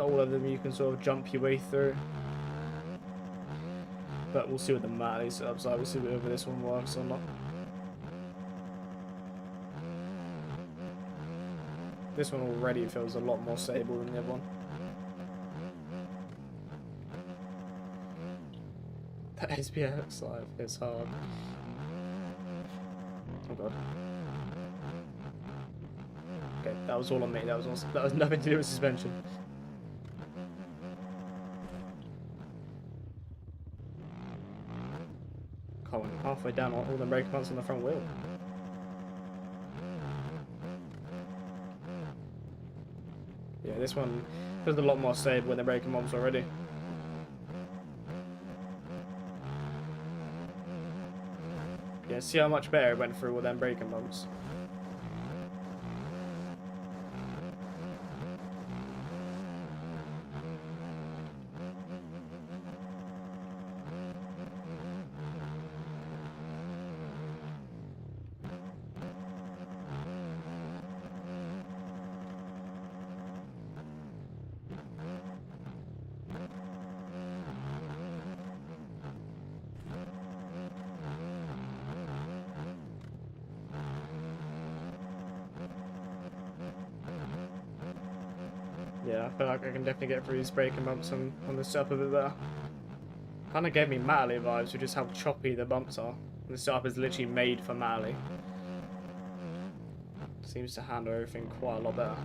all of them you can sort of jump your way through. But we'll see what the Matterly setups are. We'll see whether this one works or not. This one already feels a lot more stable than the other one. That SPX life is hard. Oh god. Okay, that was all on me. That was nothing to do with suspension. Come on. halfway down all the brake bumps on the front wheel. Yeah, this one feels a lot more stable when the braking bumps already. Yeah, see how much better it went through all them braking bumps. Yeah, I feel like I can definitely get through these braking bumps on this setup a bit better. Kind of gave me Mally vibes with just how choppy the bumps are. The setup is literally made for Mally. Seems to handle everything quite a lot better.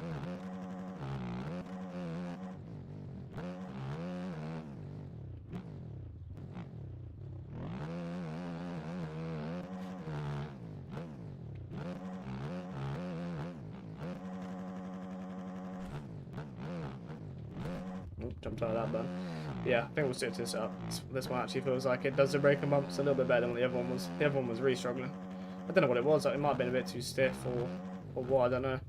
Jumped out of that button. Yeah, I think we'll stick to this up. This one actually feels like it does the braking bumps a little bit better than the other one was. The other one was really struggling. I don't know what it was. Like, it might have been a bit too stiff or what. I don't know.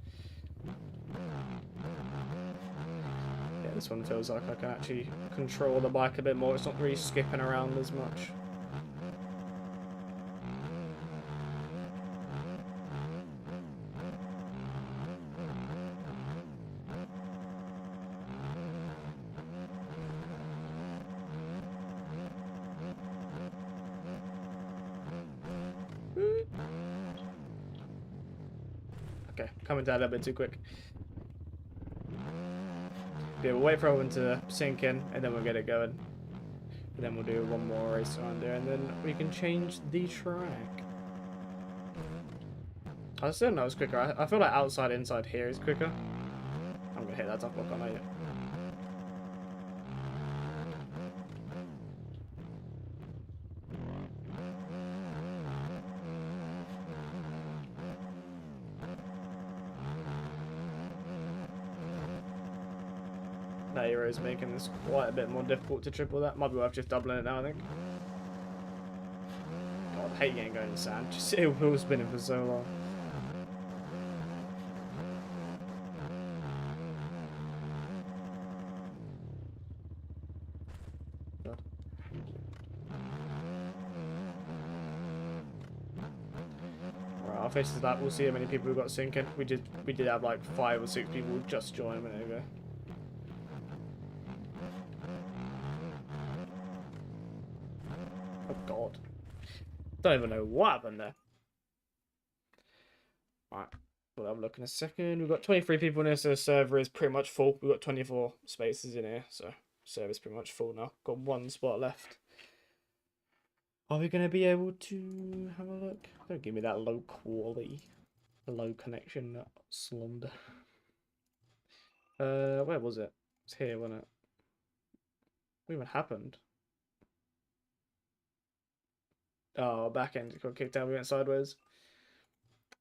Yeah, this one feels like I can actually control the bike a bit more. It's not really skipping around as much. Okay, coming down a little bit too quick. Yeah, we'll wait for everyone to sink in, and then we'll get it going. And then we'll do one more race around there, and then we can change the track. I still know it's quicker. I feel like outside, inside here is quicker. I'm gonna hit that top block, aren't I? Yeah. That hero is making this quite a bit more difficult to triple that. Might be worth just doubling it now, I think. God, I hate getting going in sand. Just see wheel spinning for so long. God. Right, I'll face that. We'll see how many people we got sinking. We did have like 5 or 6 people just join a minute ago. Oh god. Don't even know what happened there. Right. We'll have a look in a second. We've got 23 people in here, so the server is pretty much full. We've got 24 spaces in here, so server's pretty much full now. Got 1 spot left. Are we going to be able to have a look? Don't give me that low quality, low connection slumber. Where was it? It's here, wasn't it? What even happened? Oh, back end got kicked out. We went sideways.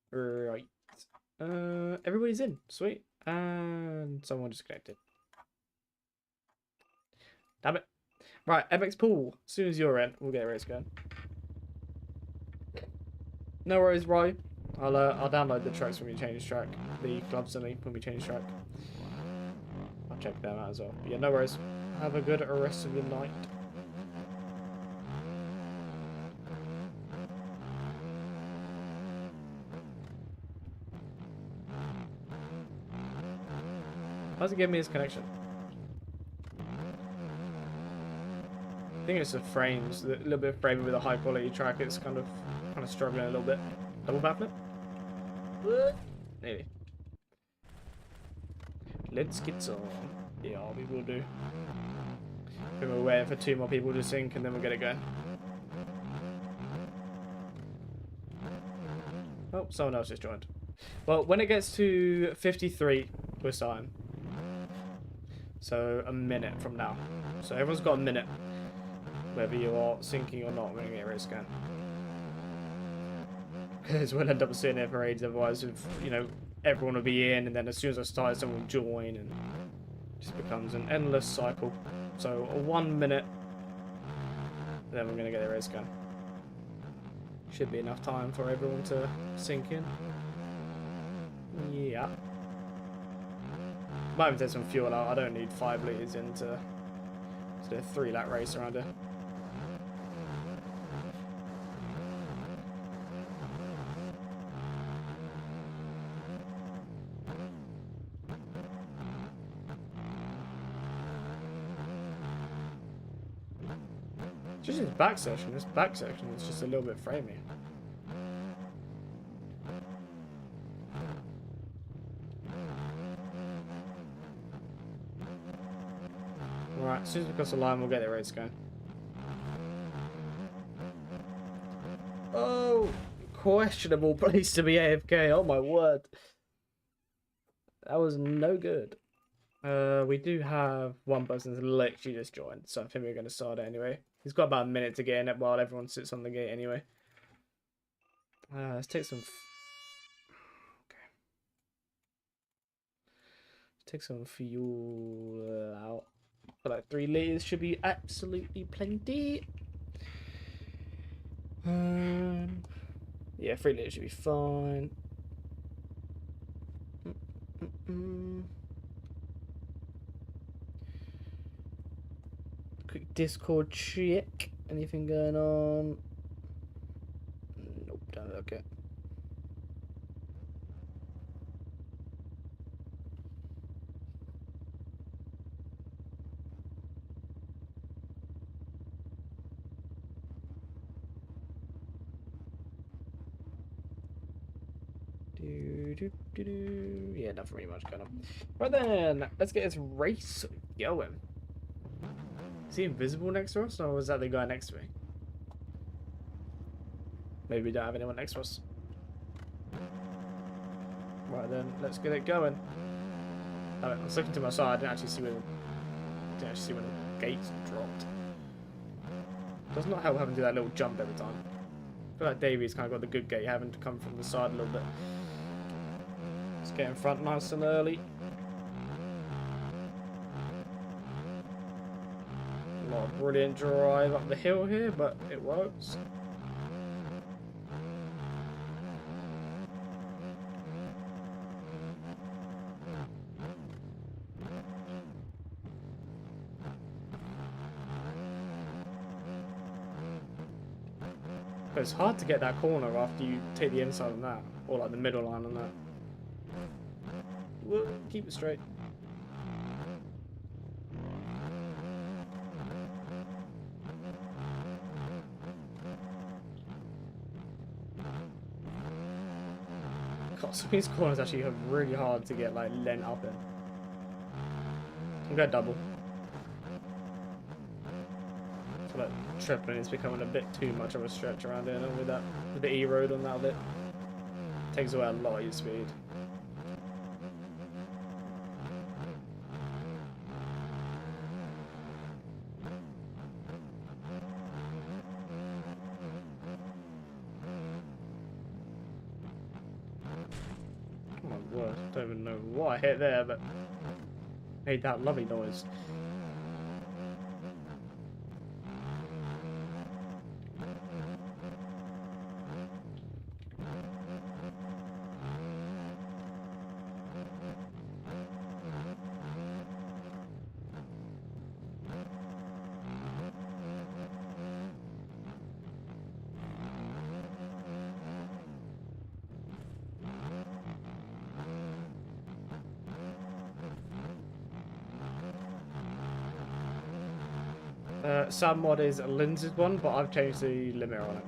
Right. Everybody's in. Sweet. And someone disconnected. Damn it. Right, MX Pool. As soon as you're in, we'll get a race going. No worries, Roy. I'll download the tracks when we change track. The clubs and when we change track. I'll check them out as well. But yeah, no worries. Have a good rest of your night. How's it give me his connection? I think it's the frames, a little bit of framing with a high quality track. It's kind of struggling a little bit. Double backflip? Maybe. Let's get on. Yeah, we will do. We're waiting for 2 more people to sink and then we'll get it going. Oh, someone else just joined. Well, when it gets to 53, we're starting. So a minute from now. So everyone's got a minute. Whether you are sinking or not, we're going to get a race going. because we'll end up sitting there for ages. Otherwise, with, you know, everyone will be in, and then as soon as I start, someone will join, and it just becomes an endless cycle. So 1 minute, then we're gonna get the race gun. Should be enough time for everyone to sink in. Yeah. Might even take some fuel out. I don't need 5 litres into the 3-lap race around here. Just this back section. This back section is just a little bit framey. Right, as soon as we cross the line, we'll get the race going. Oh, questionable place to be AFK. Oh my word, that was no good. We do have one person that's literally just joined, so I think we're going to start it anyway. He's got about a minute to get in it while everyone sits on the gate anyway. Let's take some. Okay. Let's take some fuel out. But like 3 litres should be absolutely plenty. Yeah, 3 litres should be fine. Quick Discord check. Anything going on? Nope, don't look it. Yeah, nothing really much going on. Right then, let's get this race going. Is he invisible next to us, or was that the guy next to me? Maybe we don't have anyone next to us. Right then, let's get it going. Oh, I was looking to my side. I didn't actually see when the gates dropped. Does not help having to do that little jump every time. I feel like Davey's kind of got the good gate, having to come from the side a little bit. Let's get in front nice and early. Not a brilliant drive up the hill here, but it works. But it's hard to get that corner after you take the inside on that, or like the middle line on that. Whoa, keep it straight. God, some of these corners actually are really hard to get like lent up in. I'm going double. I feel like tripling is becoming a bit too much of a stretch around here with that, with the E road on that bit. Takes away a lot of your speed. Oh my word, I don't even know what I hit there, but made that lovely noise. Sam mod is Linds's one, but I've changed the limiter on it.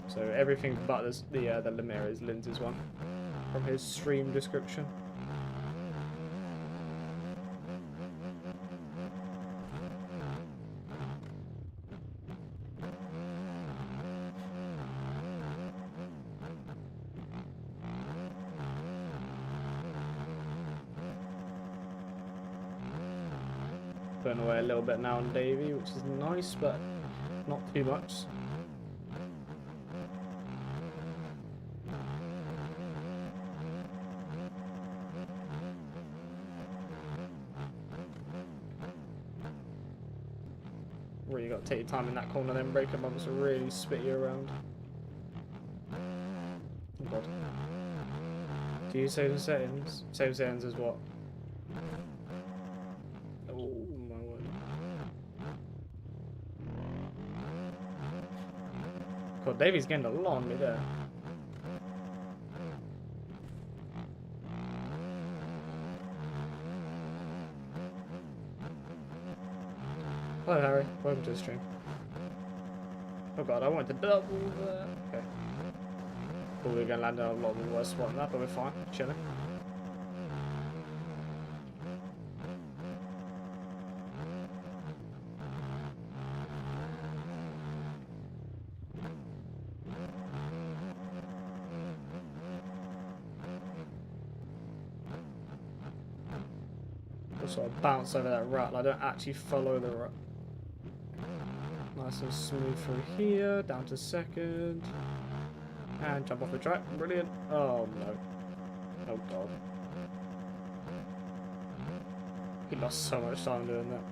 So everything but the limiter is Linds's one from his stream description. Putting away a little bit now on Davey, which is nice, but not too much. Really got to take your time in that corner, then breaker bumps will really spit you around. Oh god. Do you save the settings? Save settings as what? Oh my word. God, Davey's getting a lot on me there. Hello Harry, welcome to the stream. Oh god, I wanted to double there. Okay. Probably gonna land on a lot of the worst spot than that, but we're fine. Chilling. Also, I bounce over that rut. I don't actually follow the rut. Nice and smooth through here, down to second. And jump off the track. Brilliant. Oh no. Oh god. He lost so much time doing that.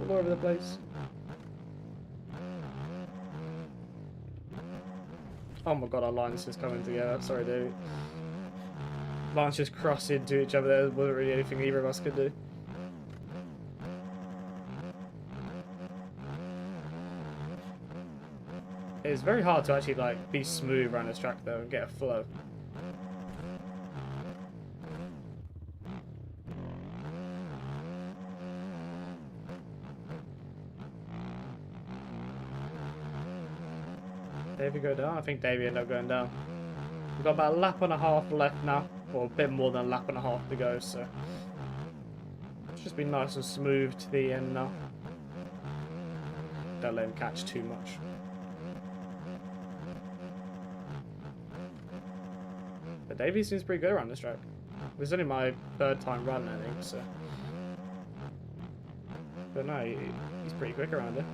All over the place. Oh my god, our lines just coming together. Sorry, dude. Lines just crossed into each other. There wasn't really anything either of us could do. It's very hard to actually like be smooth around this track though and get a flow. Davey go down? I think Davey ended up going down. We've got about a lap and a half left now, or a bit more than a lap and a half to go, so it's just been nice and smooth to the end now. Don't let him catch too much. But Davey seems pretty good around this track. This is only my third time running, I think, so. But no, he's pretty quick around it.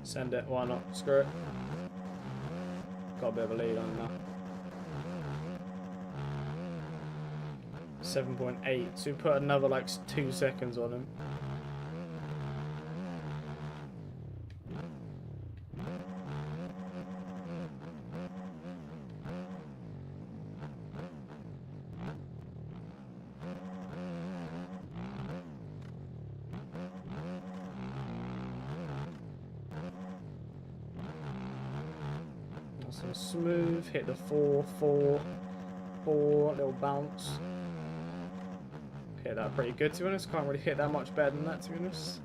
Send it, why not? Screw it. Got a bit of a lead on that. 7.8, so we put another like 2 seconds on him. So smooth, hit the 4, 4, 4, little bounce. Hit that pretty good to be honest, can't really hit that much better than that to be honest.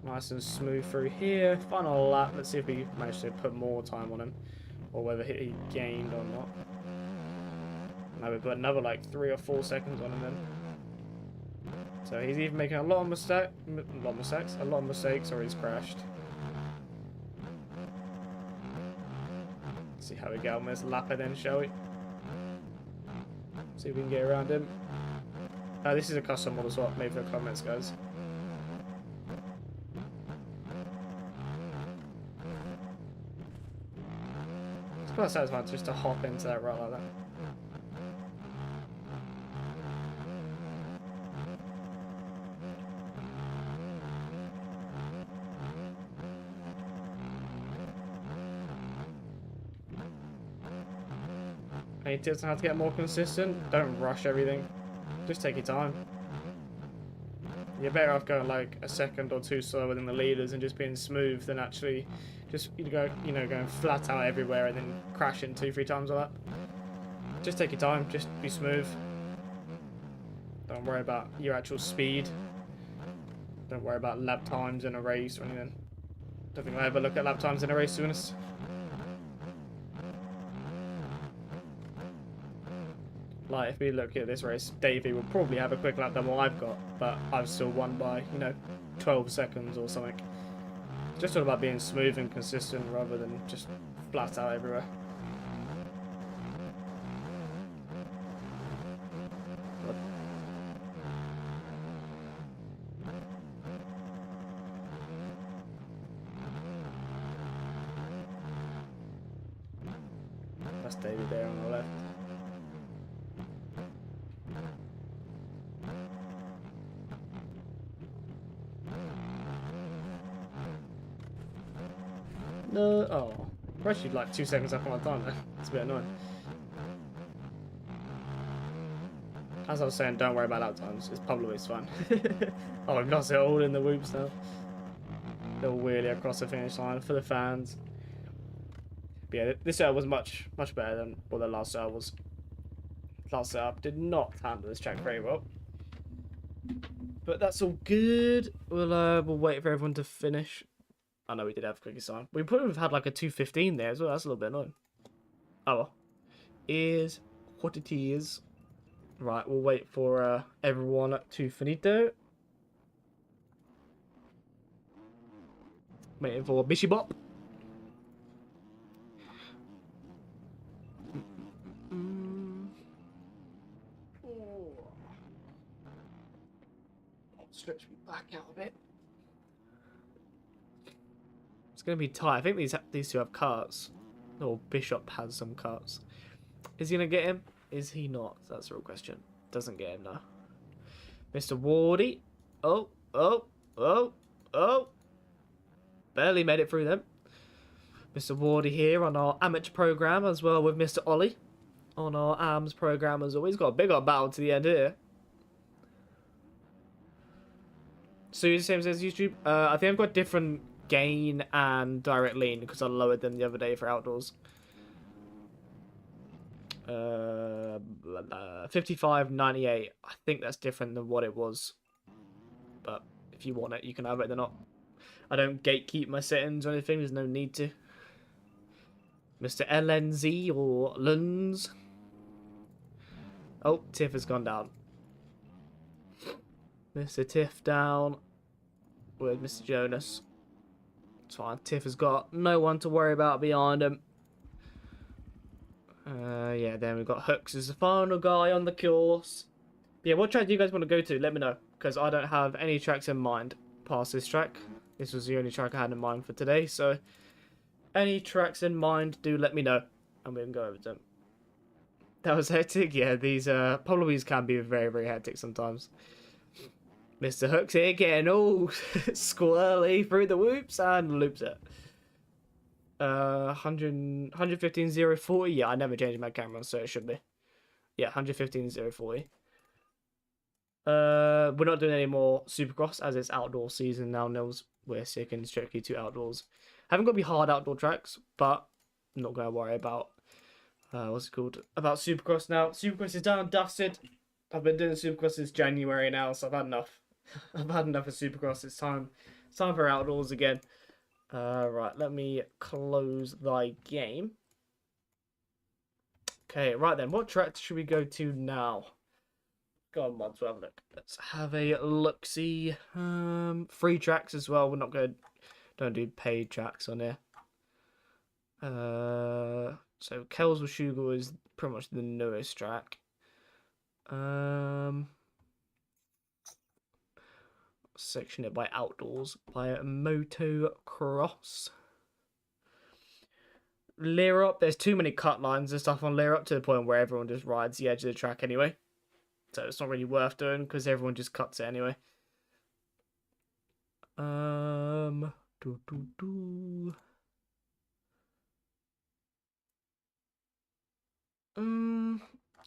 Nice and smooth through here, final lap, let's see if we manage to put more time on him. Or whether he gained or not. No, we put another like 3 or 4 seconds on him then. So he's either making a lot of mistakes or he's crashed. See how we get on this lapper then, shall we? See if we can get around him. This is a custom model swap, made for the comments, guys. It's quite satisfying just to hop into that rut like that. Any tips on how to get more consistent? Don't rush everything. Just take your time. You're better off going like a second or two slower than the leaders and just being smooth than actually just going flat out everywhere and then crashing 2-3 times like that. Just take your time. Just be smooth. Don't worry about your actual speed. Don't worry about lap times in a race or anything. Don't think I ever look at lap times in a race, to be honest. Like, if we look at this race, Davey will probably have a quick lap than what I've got, but I've still won by, 12 seconds or something. It's just all about being smooth and consistent rather than just flat out everywhere. That's Davey there on the left. No, oh, we're actually like 2 seconds up on my time there. It's a bit annoying. As I was saying, don't worry about lap times. It's probably fun. Oh, I've lost it all in the whoops now. Little wheelie across the finish line for the fans. But yeah, this setup was much better than what the last setup was. Last setup did not handle this track very well. But that's all good. We'll wait for everyone to finish. I know we did have a quickie sign. We probably have had like a 2:15 there as well. That's a little bit annoying. Oh well. Is what it is. Right, we'll wait for everyone to finito. Waiting for Bishy Bop. Stretch me back out a bit. It's going to be tight. I think these two have carts. Or Bishop has some carts. Is he going to get him? Is he not? That's the real question. Doesn't get him now. Mr. Wardy. Oh. Barely made it through them. Mr. Wardy here on our amateur program as well with Mr. Ollie on our ARMS program as always. Got a big old battle to the end here. So the same as YouTube. I think I've got different gain and direct lean because I lowered them the other day for outdoors. 55.98. I think that's different than what it was. But if you want it, you can have it. They're not. I don't gatekeep my settings or anything. There's no need to. Mr. LNZ or Luns. Oh, Tiff has gone down. Mr. Tiff down with Mr. Jonas. It's fine. Tiff has got no one to worry about behind him. Yeah, then we've got Hooks as the final guy on the course. But yeah, what track do you guys want to go to? Let me know, because I don't have any tracks in mind past this track. This was the only track I had in mind for today, so any tracks in mind, do let me know, and we can go over them. That was hectic. Yeah, these Polywees can be very, very hectic sometimes. Mr. Hooks here getting all squirrely through the whoops and loops it. 115.040. Yeah, I never changed my camera, so it should be. Yeah, 115.040. We're not doing any more Supercross as it's outdoor season now, Nils. We're sticking strictly to outdoors. Haven't got to be hard outdoor tracks, but I'm not going to worry about what's it called? About Supercross now. Supercross is done and dusted. I've been doing Supercross since January now, so I've had enough. I've had enough of Supercross. It's time for outdoors again. Right, let me close thy game. Okay, right then. What track should we go to now? Go on, mods, we'll have a look. Let's have a look-see. Free tracks as well. We're not going to... Don't do paid tracks on here. So Kells with Sugar is pretty much the newest track. Section it by outdoors by motocross. Lear up. There's too many cut lines and stuff on Lear up to the point where everyone just rides the edge of the track anyway. So it's not really worth doing because everyone just cuts it anyway. I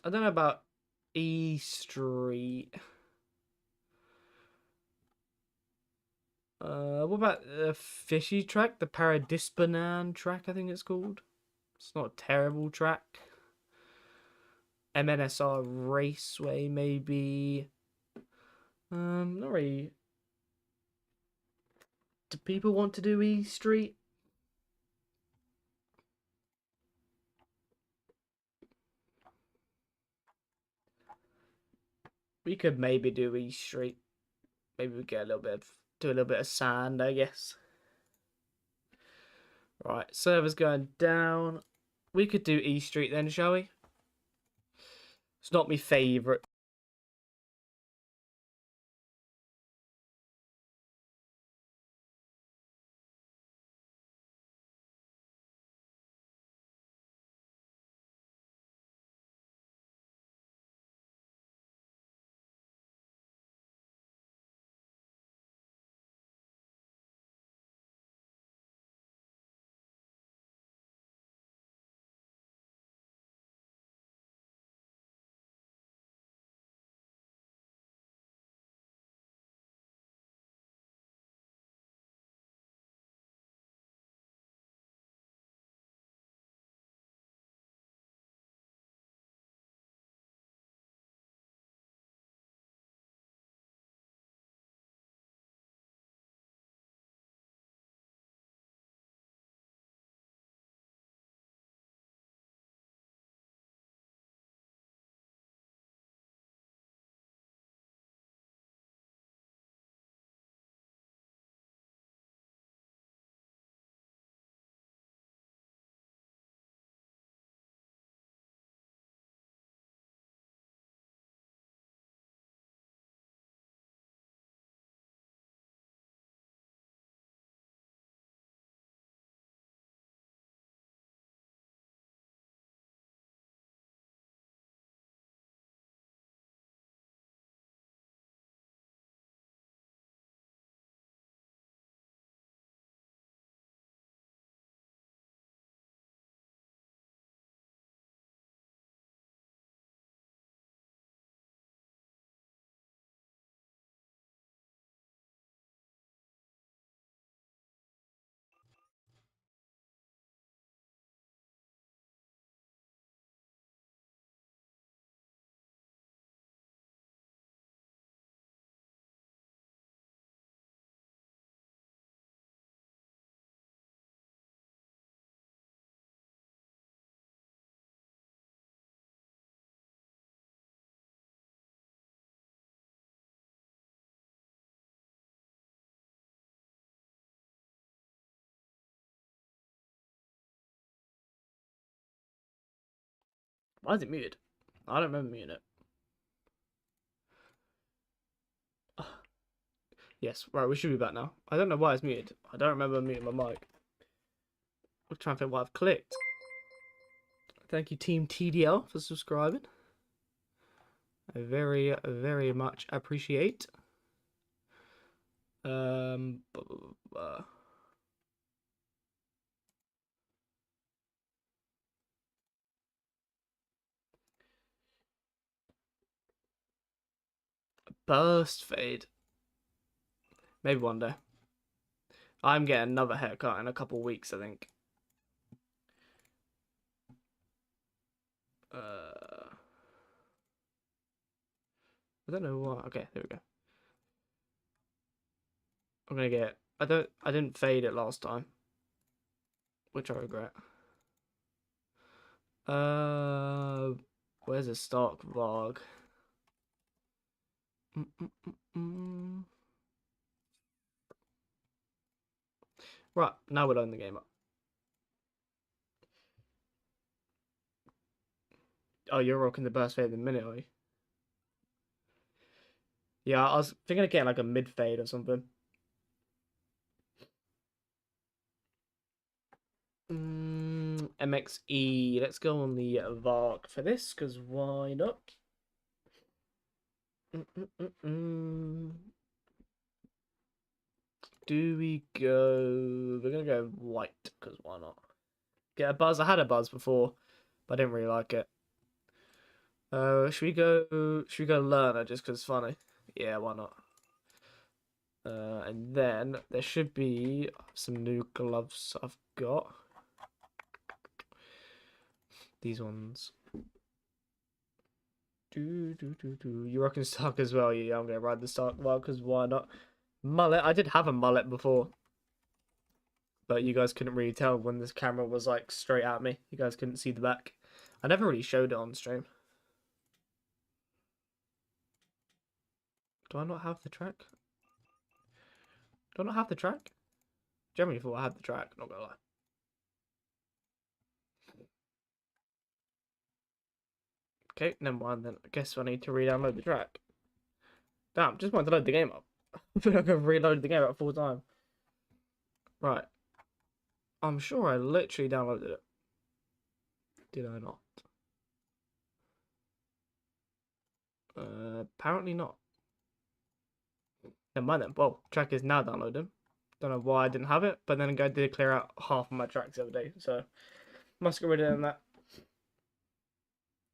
don't know about E Street. What about the fishy track? The Paradispanan track, I think it's called. It's not a terrible track. MNSR Raceway, maybe. Not really. Do people want to do E Street? We could maybe do East Street. Maybe we get do a little bit of sand, I guess. Right, server's going down. We could do East Street then, shall we? It's not my favourite. Why is it muted? I don't remember muting it. Yes, right, we should be back now. I don't know why it's muted. I don't remember muting my mic. I'm trying to think what I've clicked. Thank you, Team TDL, for subscribing. I very much appreciate. Um, burst fade. Maybe one day. I'm getting another haircut in a couple weeks, I think. I don't know why. Okay, there we go. I'm gonna get. I didn't fade it last time, which I regret. Where's the stock vlog? Right, now we're loading the game up. Oh, you're rocking the burst fade in a minute, are you? Yeah, I was thinking of getting like a mid fade or something. MXE. Let's go on the Vark for this, because why not? Do we go? We're gonna go white, because why not? Get a buzz. I had a buzz before, but I didn't really like it. Should we go? Should we go learner just because it's funny? Yeah, why not? And then there should be some new gloves I've got. These ones. You rocking Stark as well? Yeah, I'm gonna ride the Stark well because why not? Mullet. I did have a mullet before, but you guys couldn't really tell when this camera was like straight at me. You guys couldn't see the back. I never really showed it on stream. Do I not have the track? Do I not have the track? Generally thought I had the track, not gonna lie. Okay, never mind then. I guess I need to re-download the track. Damn, just wanted to load the game up. I feel like I've reloaded the game up 4 times. Right. I'm sure I literally downloaded it. Did I not? Apparently not. Never mind then. Well, track is now downloaded. Don't know why I didn't have it, but then I did clear out half of my tracks the other day, so must get rid of that.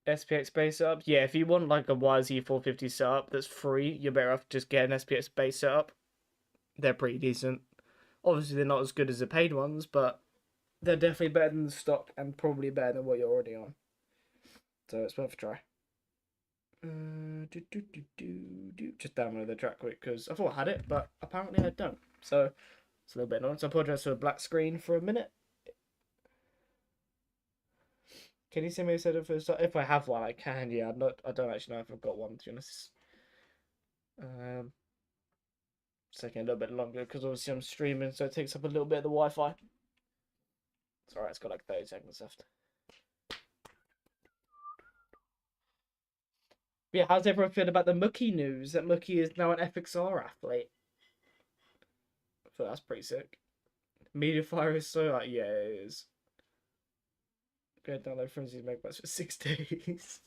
SPX base setup. Yeah, if you want like a YZ450 setup that's free, you're better off just getting SPX base setup. They're pretty decent. Obviously, they're not as good as the paid ones, but they're definitely better than the stock and probably better than what you're already on. So it's worth a try. Just download the track quick because I thought I had it, but apparently I don't. So it's a little bit annoying. So I apologize for a black screen for a minute. Can you send me a setup for start? If I have one, I can. Yeah, I don't actually know if I've got one, to be honest. It's taking a little bit longer because obviously I'm streaming, so it takes up a little bit of the Wi-Fi. It's alright. It's got like 30 seconds left. But yeah, how's everyone feel about the Mookie news? That Mookie is now an FXR athlete. I feel that's pretty sick. Mediafire is so like, yeah, it is. Go download Frenzy's Megabytes for 6 days.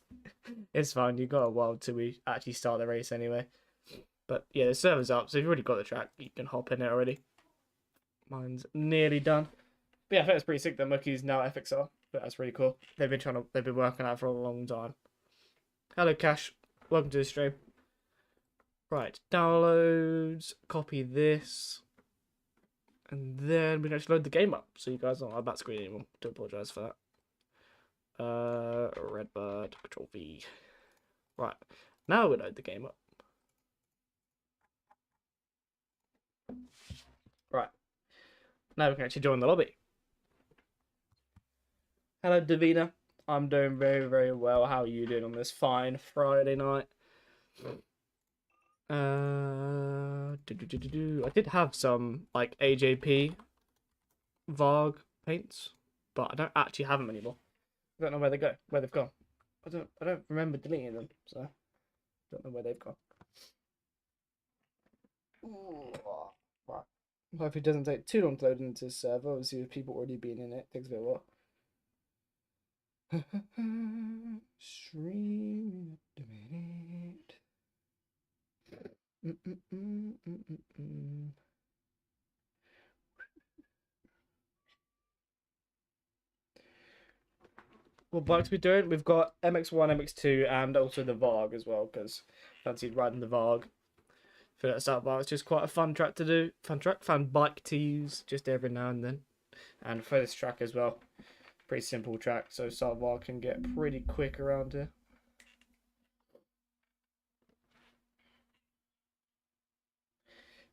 It's fine, you got a while till we actually start the race anyway. But yeah, the server's up, so if you've already got the track, you can hop in it already. Mine's nearly done. But yeah, I think it's pretty sick that Mookie's now FXR. But that's really cool. They've been working on it for a long time. Hello Cash, welcome to the stream. Right, downloads, copy this. And then we can actually load the game up, so you guys aren't on that screen anymore. Do apologise for that. Redbird, Control V. Right, now we load the game up. Right, now we can actually join the lobby. Hello, Davina. I'm doing very, very well. How are you doing on this fine Friday night? I did have some like AJP Varg paints, but I don't actually have them anymore. I don't know where they go, where they've gone. I don't remember deleting them, so I don't know where they've gone. Right. Hopefully it doesn't take too long to load into the server. Obviously with people already being in it takes a bit of a while. Stream a minute. What bikes we doing? We've got MX1, MX2, and also the Varg as well, because fancied riding the Varg. For that start bar, it's just quite a fun track to do. Fun bike to use just every now and then. And for this track as well, pretty simple track, so start bar can get pretty quick around here.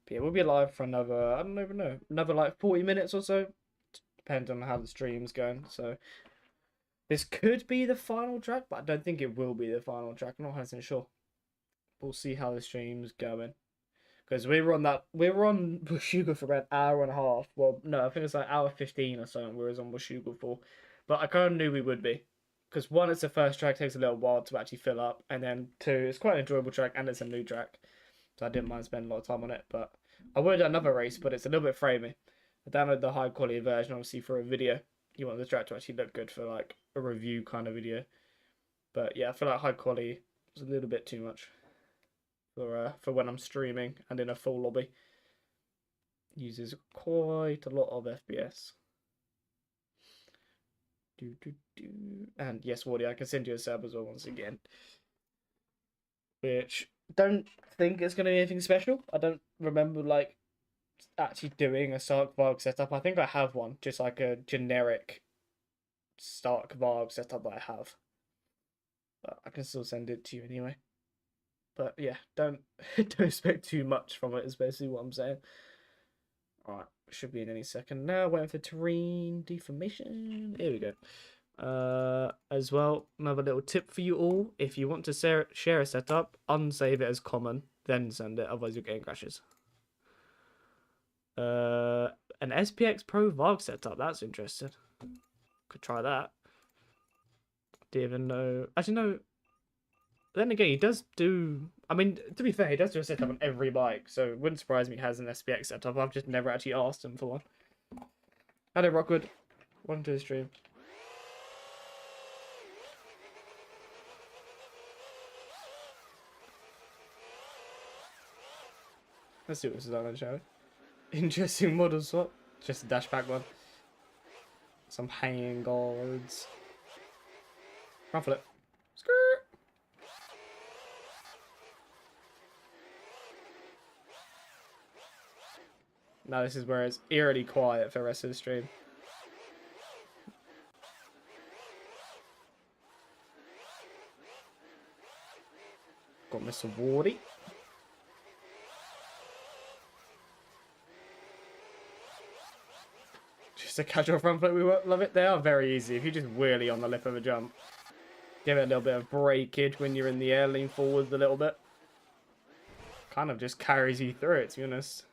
But yeah, we'll be live for another, I don't even know, another like 40 minutes or so. Depends on how the stream's going. So this could be the final track, but I don't think it will be the final track. I'm not 100% sure. We'll see how the stream's going. Because we were on Washougal for about an hour and a half. Well, no, I think it's like hour 15 or something we was on Washougal for. But I kind of knew we would be. Because one, it's the first track, takes a little while to actually fill up. And then two, it's quite an enjoyable track and it's a new track. So I didn't mind spending a lot of time on it. But I would do another race, but it's a little bit framey. I downloaded the high quality version, obviously, for a video. You want the track to actually look good for like a review kind of video. But yeah, I feel like high quality was a little bit too much for when I'm streaming and in a full lobby. Uses quite a lot of FPS. And yes, Wardy, I can send you a sub as well once again. Which don't think it's gonna be anything special. I don't remember like actually doing a Stark Varg setup. I think I have one, just like a generic Stark Varg setup that I have. But I can still send it to you anyway. But yeah, don't expect too much from it, is basically what I'm saying. Alright, should be in any second now. Waiting for terrain deformation. Here we go. As well, another little tip for you all. If you want to share a setup, unsave it as common. then send it, otherwise your game crashes. An SPX Pro Varg setup, that's interesting. Could try that. Do you even know? Actually, no. Then again, he does do. I mean, to be fair, he does do a setup on every bike, so it wouldn't surprise me he has an SPX setup. I've just never actually asked him for one. Hello, Rockwood. Welcome to the stream. Let's see what this is on, shall we? Interesting model swap. Just a dashback one. Some hanging guards. Ruffle it. Skirt. Now this is where it's eerily quiet for the rest of the stream. Got Mr. Wardy. Just a casual front flip, we love it. They are very easy. If you just wheelie on the lip of a jump, give it a little bit of breakage when you're in the air, lean forwards a little bit. Kind of just carries you through it, to be honest.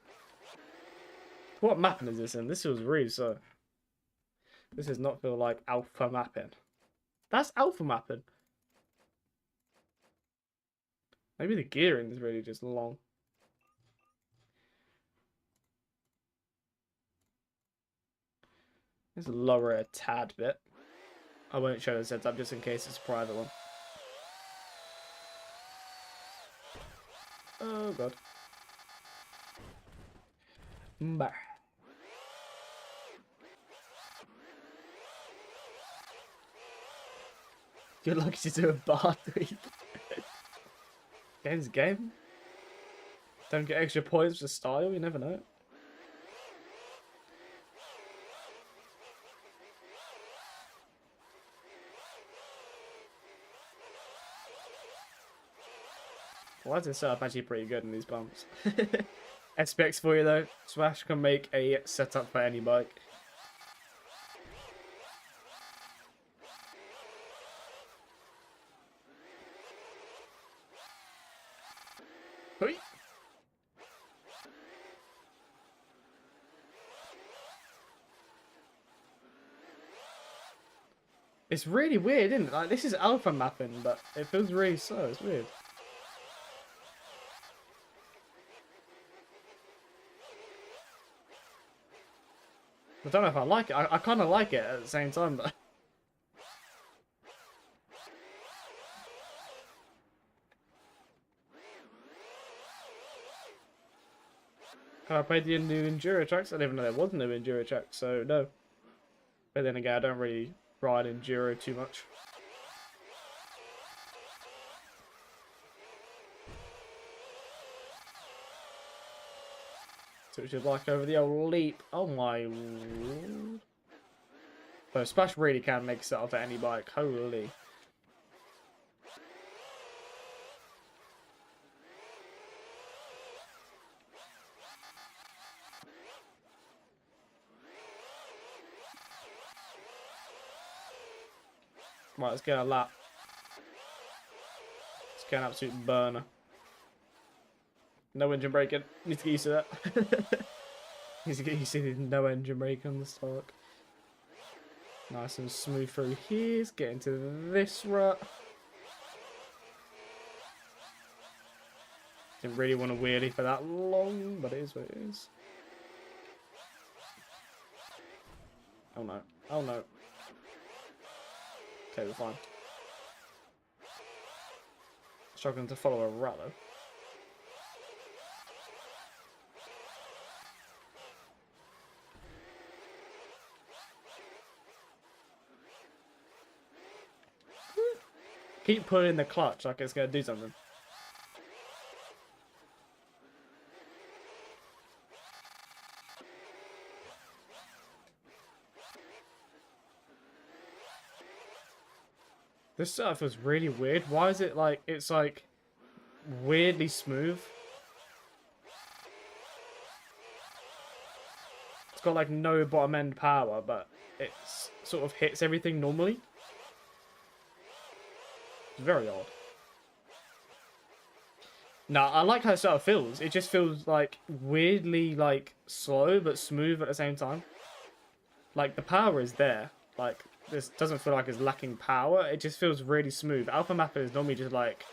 What mapping is this in? This feels really slow. This does not feel like alpha mapping. That's alpha mapping. Maybe the gearing is really just long. Let's lower it a tad bit. I won't show the setup just in case it's a private one. Oh god. Bah. You're lucky to do a bar tweak. Game's a game. Don't get extra points for style, you never know. Why is this setup actually pretty good in these bumps? SPX for you though. Smash can make a setup for any bike. Hoi. It's really weird, isn't it? Like, this is alpha mapping, but it feels really slow. It's weird. I don't know if I like it. I kind of like it at the same time, but... I played the new Enduro tracks. I didn't even know there was no Enduro track, so no. But then again, I don't really ride Enduro too much. So we should like over the old leap. Oh my lord. So Splash really can make it up for any bike. Holy. Right, let's get a lap. Let's get an absolute burner. No engine braking. Need to get used to that. Need to get used to the no engine brake on the stock. Nice and smooth through here. Let's get into this rut. Didn't really want to wheelie for that long, but it is what it is. Oh no. Oh no. Okay, we're fine. Struggling to follow a rut though. Keep pulling the clutch like it's going to do something. This stuff was really weird. Why is it like, it's like weirdly smooth? It's got like no bottom end power, but it sort of hits everything normally. It's very odd. No, I like how it sort of feels. It just feels like weirdly like slow but smooth at the same time. Like the power is there. Like this doesn't feel like it's lacking power. It just feels really smooth. Alpha Mapper is normally just like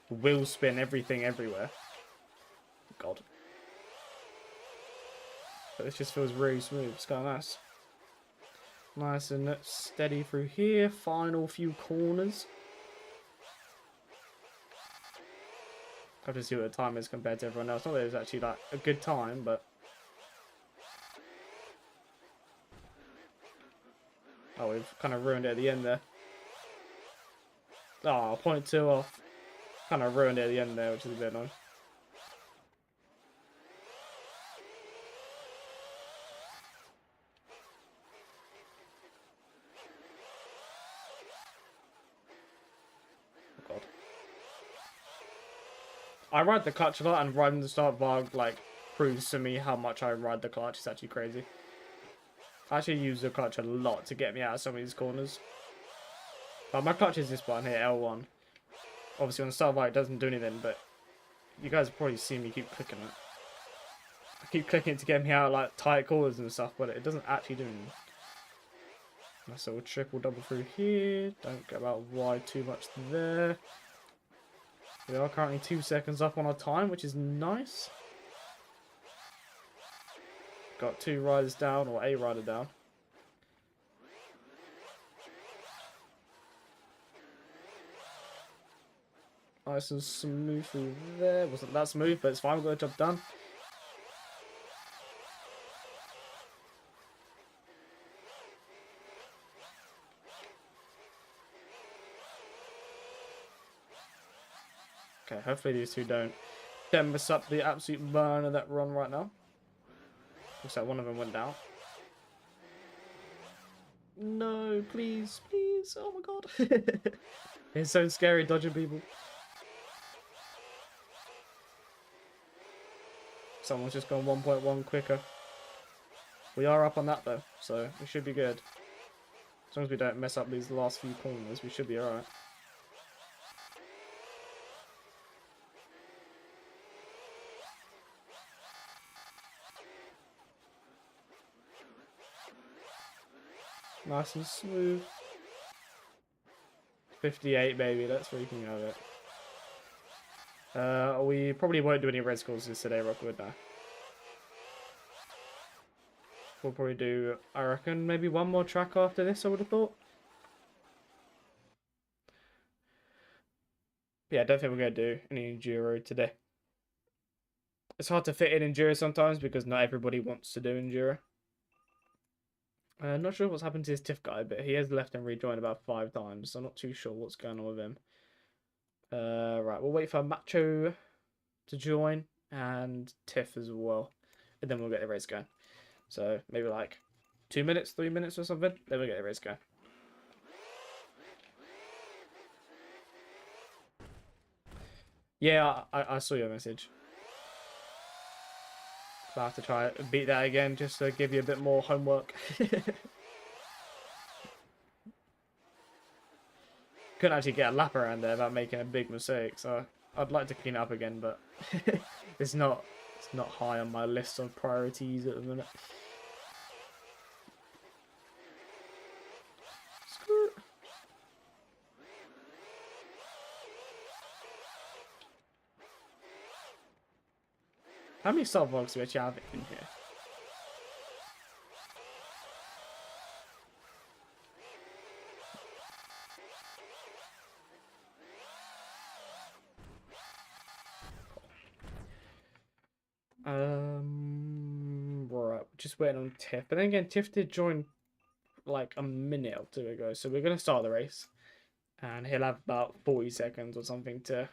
wheel spin everything everywhere. God. But this just feels really smooth. It's kind of nice. Nice and steady through here. Final few corners. I have to see what the time is compared to everyone else. Not that it was actually like a good time, but oh, we've kind of ruined it at the end there. Oh, 0.2 off. Kind of ruined it at the end there, which is a bit annoying. Oh, God. I ride the clutch a lot, and riding the start bar like proves to me how much I ride the clutch. It's actually crazy. I actually use the clutch a lot to get me out of some of these corners. But my clutch is this button here, L1. Obviously on the start bar it doesn't do anything, but you guys have probably seen me keep clicking it. I keep clicking it to get me out of like tight corners and stuff, but it doesn't actually do anything. Nice little triple double through here. Don't go out wide too much there. We are currently 2 seconds up on our time, which is nice. Got 2 riders down, or a rider down. Nice and smooth through there. Wasn't that smooth, but it's fine. We got the job done. Okay, hopefully these two don't mess up the absolute burn of that run right now. Looks like one of them went down. No, please, please. Oh my god. It's so scary dodging people. Someone's just gone 1.1 quicker. We are up on that though, so we should be good. As long as we don't mess up these last few corners, we should be alright. Nice and smooth. 58, baby. Let's freaking have it. We probably won't do any red courses today, Rockwood. Now. We'll probably do, I reckon, maybe one more track after this, I would have thought. Yeah, I don't think we're going to do any Enduro today. It's hard to fit in Enduro sometimes because not everybody wants to do Enduro. Not sure what's happened to his TIFF guy, but he has left and rejoined about 5 times, so I'm not too sure what's going on with him. Right, we'll wait for Macho to join and TIFF as well, and then we'll get the race going. So maybe like 2 minutes, 3 minutes or something, then we'll get the race going. Yeah, I saw your message. I'll have to try and beat that again just to give you a bit more homework. Couldn't actually get a lap around there without making a big mistake, so I'd like to clean it up again, but it's not high on my list of priorities at the minute. How many start vlogs do we actually have in here? Right, just waiting on Tiff. But then again, Tiff did join like a minute or two ago, so we're gonna start the race, and he'll have about 40 seconds or something to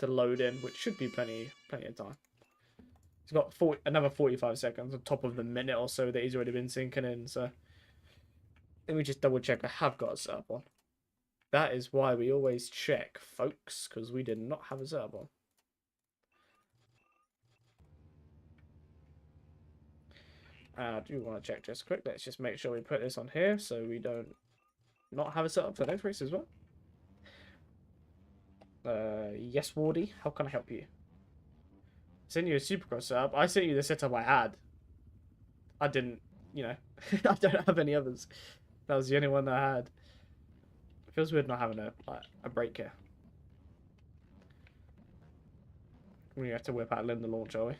load in, which should be plenty of time. He's got another 45 seconds on top of the minute or so that he's already been sinking in. So let me just double check I have got a setup on. That is why we always check, folks, because we did not have a setup on. I do want to check just quick. Let's just make sure we put this on here so we don't not have a setup for the next race as well. Yes, Wardy, how can I help you? Sent you a Supercross setup. I sent you the setup I had. I didn't, you know, I don't have any others. That was the only one that I had. It feels weird not having a break here. We have to whip out Linda launch, are we?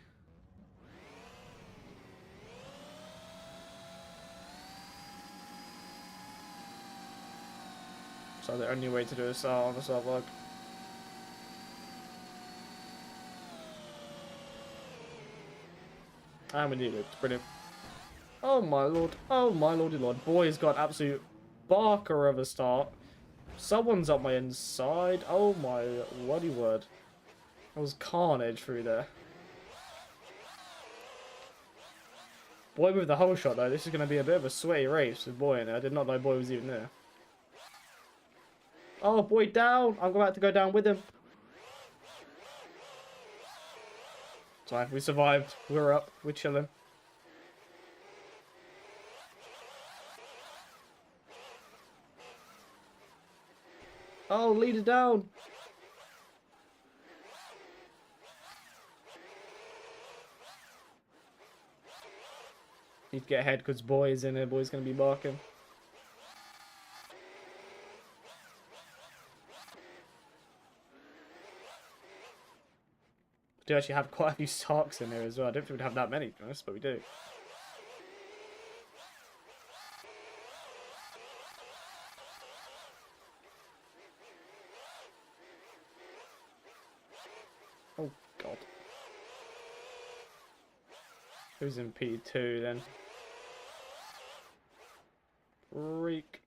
So the only way to do is on the start log. And we need it. Brilliant. Oh my lord. Oh my lordy lord. Boy has got an absolute barker of a start. Someone's up my inside. Oh my bloody word. That was carnage through there. Boy with the whole shot though. This is going to be a bit of a sweaty race with Boy in there. I did not know Boy was even there. Oh, Boy down. I'm about to go down with him. It's fine. We survived. We're up. We're chilling. Oh, leader down. Need to get ahead because Boy is in there. Boy's going to be barking. We do actually have quite a few Starks in there as well. I don't think we'd have that many, to be honest, but we do. Oh, God. Who's in P2 then? Freak.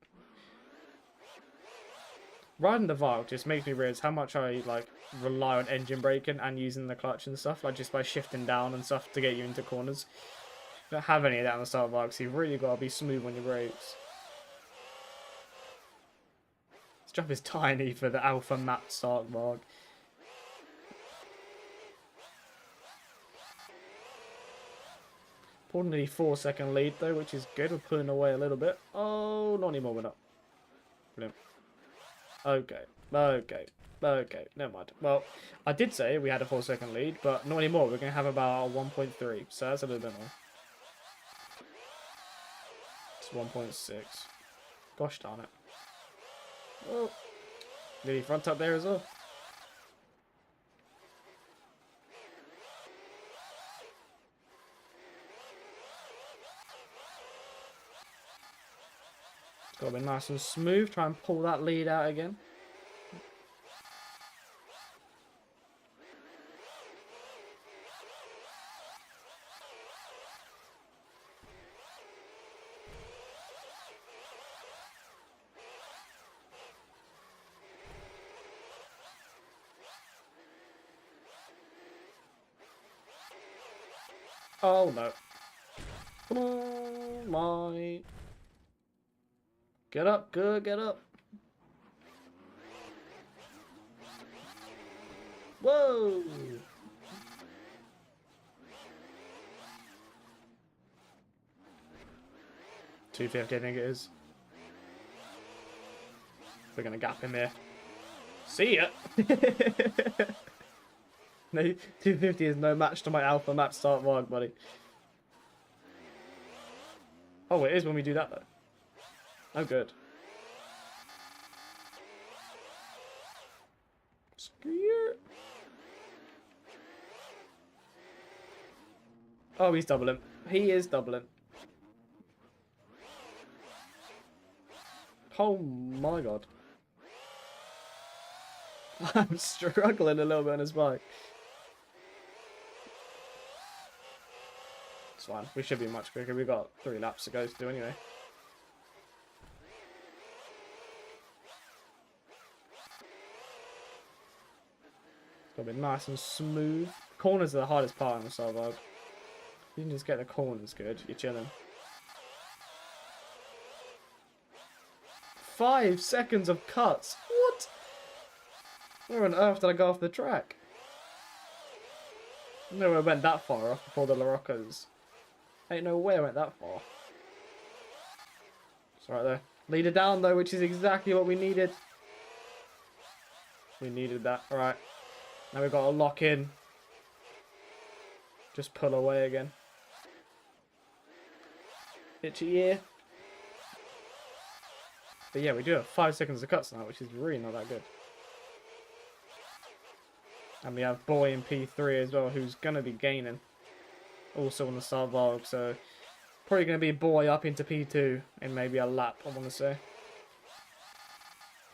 Riding the Vark just makes me realize how much I rely on engine braking and using the clutch and stuff, just by shifting down and stuff to get you into corners. You don't have any of that on the start Vark, so you've really got to be smooth on your brakes. This jump is tiny for the alpha map start Vark. Importantly, 4-second lead though, which is good. We're pulling away a little bit. Oh, not anymore, we're not. Brilliant. Okay, never mind. Well, I did say we had a 4-second lead, but not anymore. We're going to have about a 1.3, so that's a little bit more. It's 1.6. Gosh darn it. Oh, nearly front up there as well. Gotta be nice and smooth. Try and pull that lead out again. Oh no. Come on, my. Get up, good, get up. Whoa! $250, I think it is. We're gonna gap him here. See ya! No, 250 is no match to my alpha map start vlog, buddy. Oh, it is when we do that though. Oh, good. Oh, he's doubling. He is doubling. Oh my god. I'm struggling a little bit on his bike. It's fine. We should be much quicker. We've got 3 laps to go to do anyway. Gotta be nice and smooth. Corners are the hardest part on the solo. You can just get the corners good. You're chilling. 5 seconds of cuts. What? Where on earth did I go off the track? No way I went that far off before the Laroccos. Ain't no way I went that far. It's right there. Leader down though, which is exactly what we needed. We needed that. Alright. Now we've got to lock in. Just pull away again. Itchy ear. But yeah, we do have 5 seconds of cuts now, which is really not that good. And we have Boy in P3 as well, who's going to be gaining. Also on the start Varg, so probably going to be Boy up into P2 in maybe a lap, I want to say.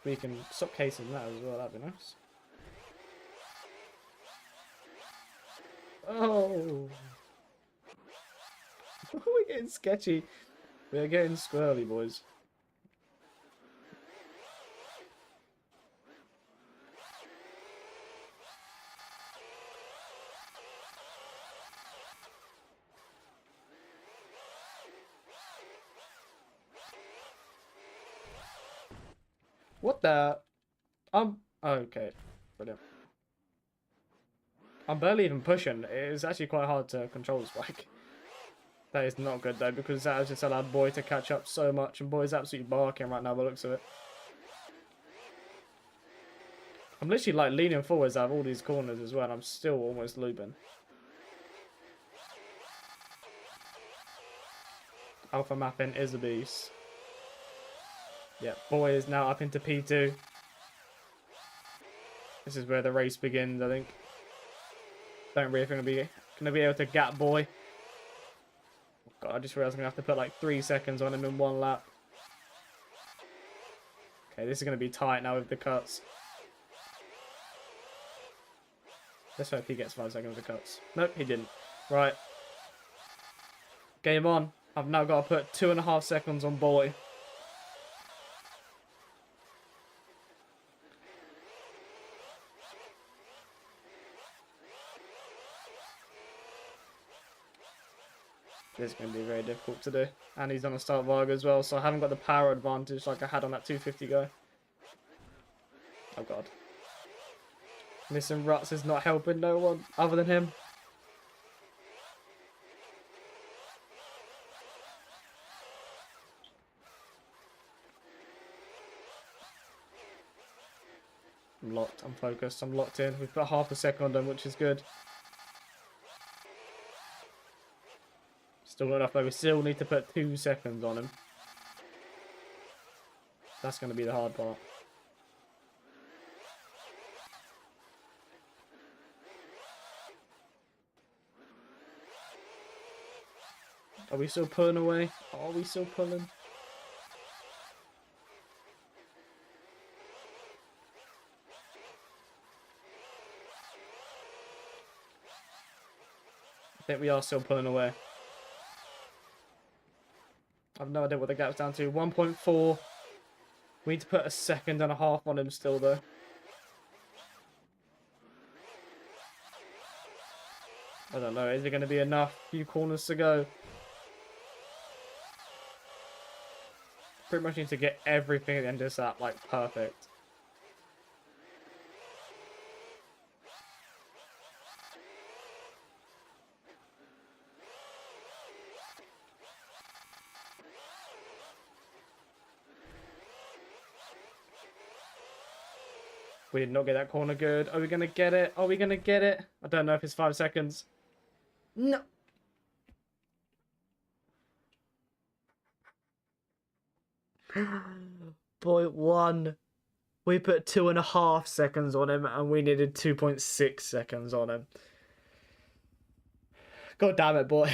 We can stop casing that as well, that'd be nice. Oh! We're getting sketchy. We're getting squirrely, boys. What the? Okay. Brilliant. I'm barely even pushing. It's actually quite hard to control this bike. That is not good though, because that has just allowed Boy to catch up so much, and Boy's absolutely barking right now by the looks of it. I'm literally like leaning forwards out of all these corners as well, and I'm still almost looping. Alpha mapping is a beast. Yeah, Boy is now up into P2. This is where the race begins, I think. Don't really think I'm gonna be able to gap Boy. God, I just realized I'm gonna have to put like 3 seconds on him in one lap. Okay, this is gonna be tight now with the cuts. Let's hope he gets 5 seconds of cuts. Nope, he didn't. Right. Game on. I've now got to put 2.5 seconds on Boy. This is going to be very difficult to do. And he's on a start Varg as well, so I haven't got the power advantage like I had on that 250 guy. Oh god. Missing ruts is not helping no one other than him. I'm locked, I'm focused, I'm locked in. We've put half a second on them, which is good. Still not enough though, we still need to put 2 seconds on him. That's going to be the hard part. Are we still pulling away? Are we still pulling? I think we are still pulling away. I have no idea what the gap's down to. 1.4. We need to put 1.5 seconds on him still, though. I don't know. Is it going to be enough? Few corners to go. Pretty much need to get everything at the end of this lap, like, perfect. We did not get that corner good. Are we going to get it? Are we going to get it? I don't know if it's 5 seconds. No. Boy, 1. We put 2.5 seconds on him, and we needed 2.6 seconds on him. God damn it, boy.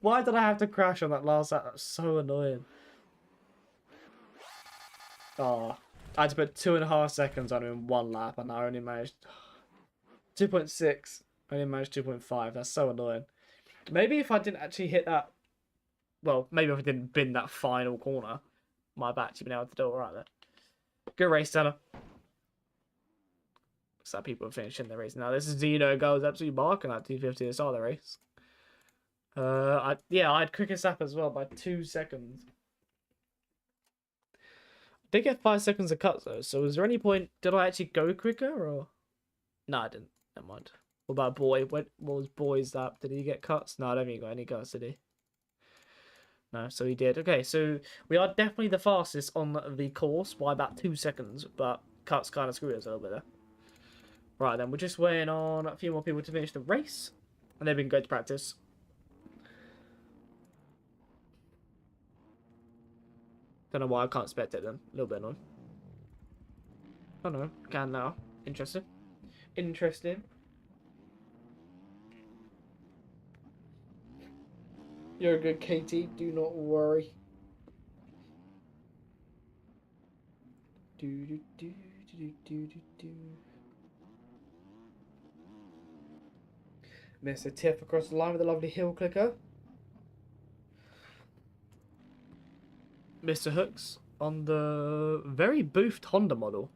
Why did I have to crash on that last lap? That's so annoying. Oh, I had to put 2.5 seconds on him in one lap, and I only managed 2.6. I only managed 2.5. That's so annoying. Maybe if I didn't actually hit that, well, maybe if I didn't bin that final corner, might have actually been able to do it right there. Good race, Tanner. Looks like people are finishing the race now. This is Zeno goes absolutely barking at 250 to start the race. I had quickest lap as well by 2 seconds. I did get 5 seconds of cuts though, so was there any point, did I actually go quicker or? No, I didn't. Never mind. What about Boy? What was Boy's lap? Did he get cuts? No, I don't think he got any cuts, did he? No, so he did. Okay, so we are definitely the fastest on the course by about 2 seconds, but cuts kind of screwed us a little bit there. Right, then we're just waiting on a few more people to finish the race. And then we can go to practice. Don't know why I can't spectate them. A little bit annoying. Oh no, can now. Interesting. Interesting. You're a good Katie, do not worry. Do do do do do do do. Miss a tip across the line with a lovely heel clicker. Mr. Hooks on the very boofed Honda model.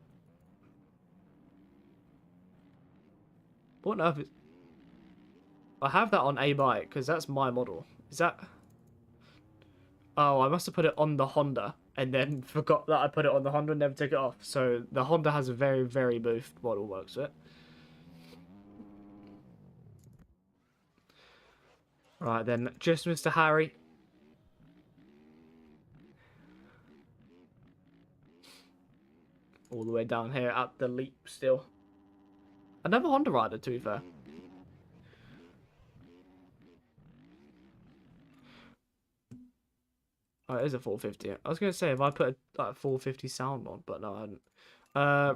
What on earth is... I have that on a bike because that's my model. Is that... Oh, I must have put it on the Honda and then forgot that I put it on the Honda and never took it off. So the Honda has a very, very boofed model works with it. Right then, just Mr. Harry. All the way down here at the leap still. Another Honda rider, to be fair. Oh, it is a 450. I was going to say, if I put a 450 sound on, but no, I hadn't.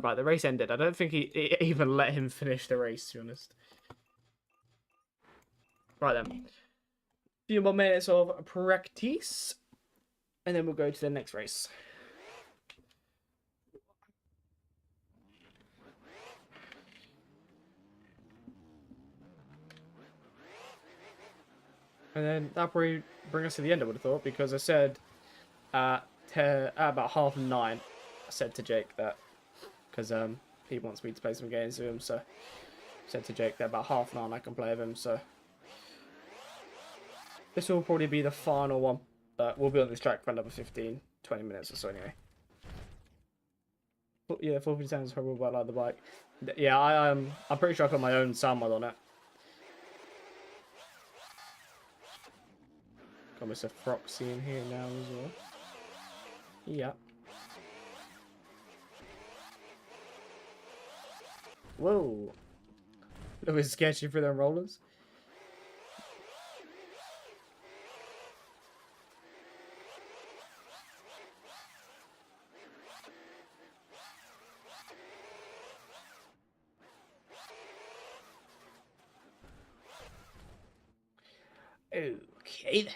Right, the race ended. I don't think he even let him finish the race, to be honest. Right then. A few more minutes of practice. And then we'll go to the next race. And then that'll probably bring us to the end, I would have thought, because I said at about 9:30, I said to Jake that, because he wants me to play some games with him, so I said to Jake that about 9:30 I can play with him, so this will probably be the final one, but we'll be on this track for another 15-20 minutes or so anyway. But yeah, 450 sounds is probably about like the bike. Yeah, I'm pretty sure I put my own sound mod on it. Got Mr. Froxy in here now as well. Yeah. Whoa. A little bit sketchy for them rollers. Okay then.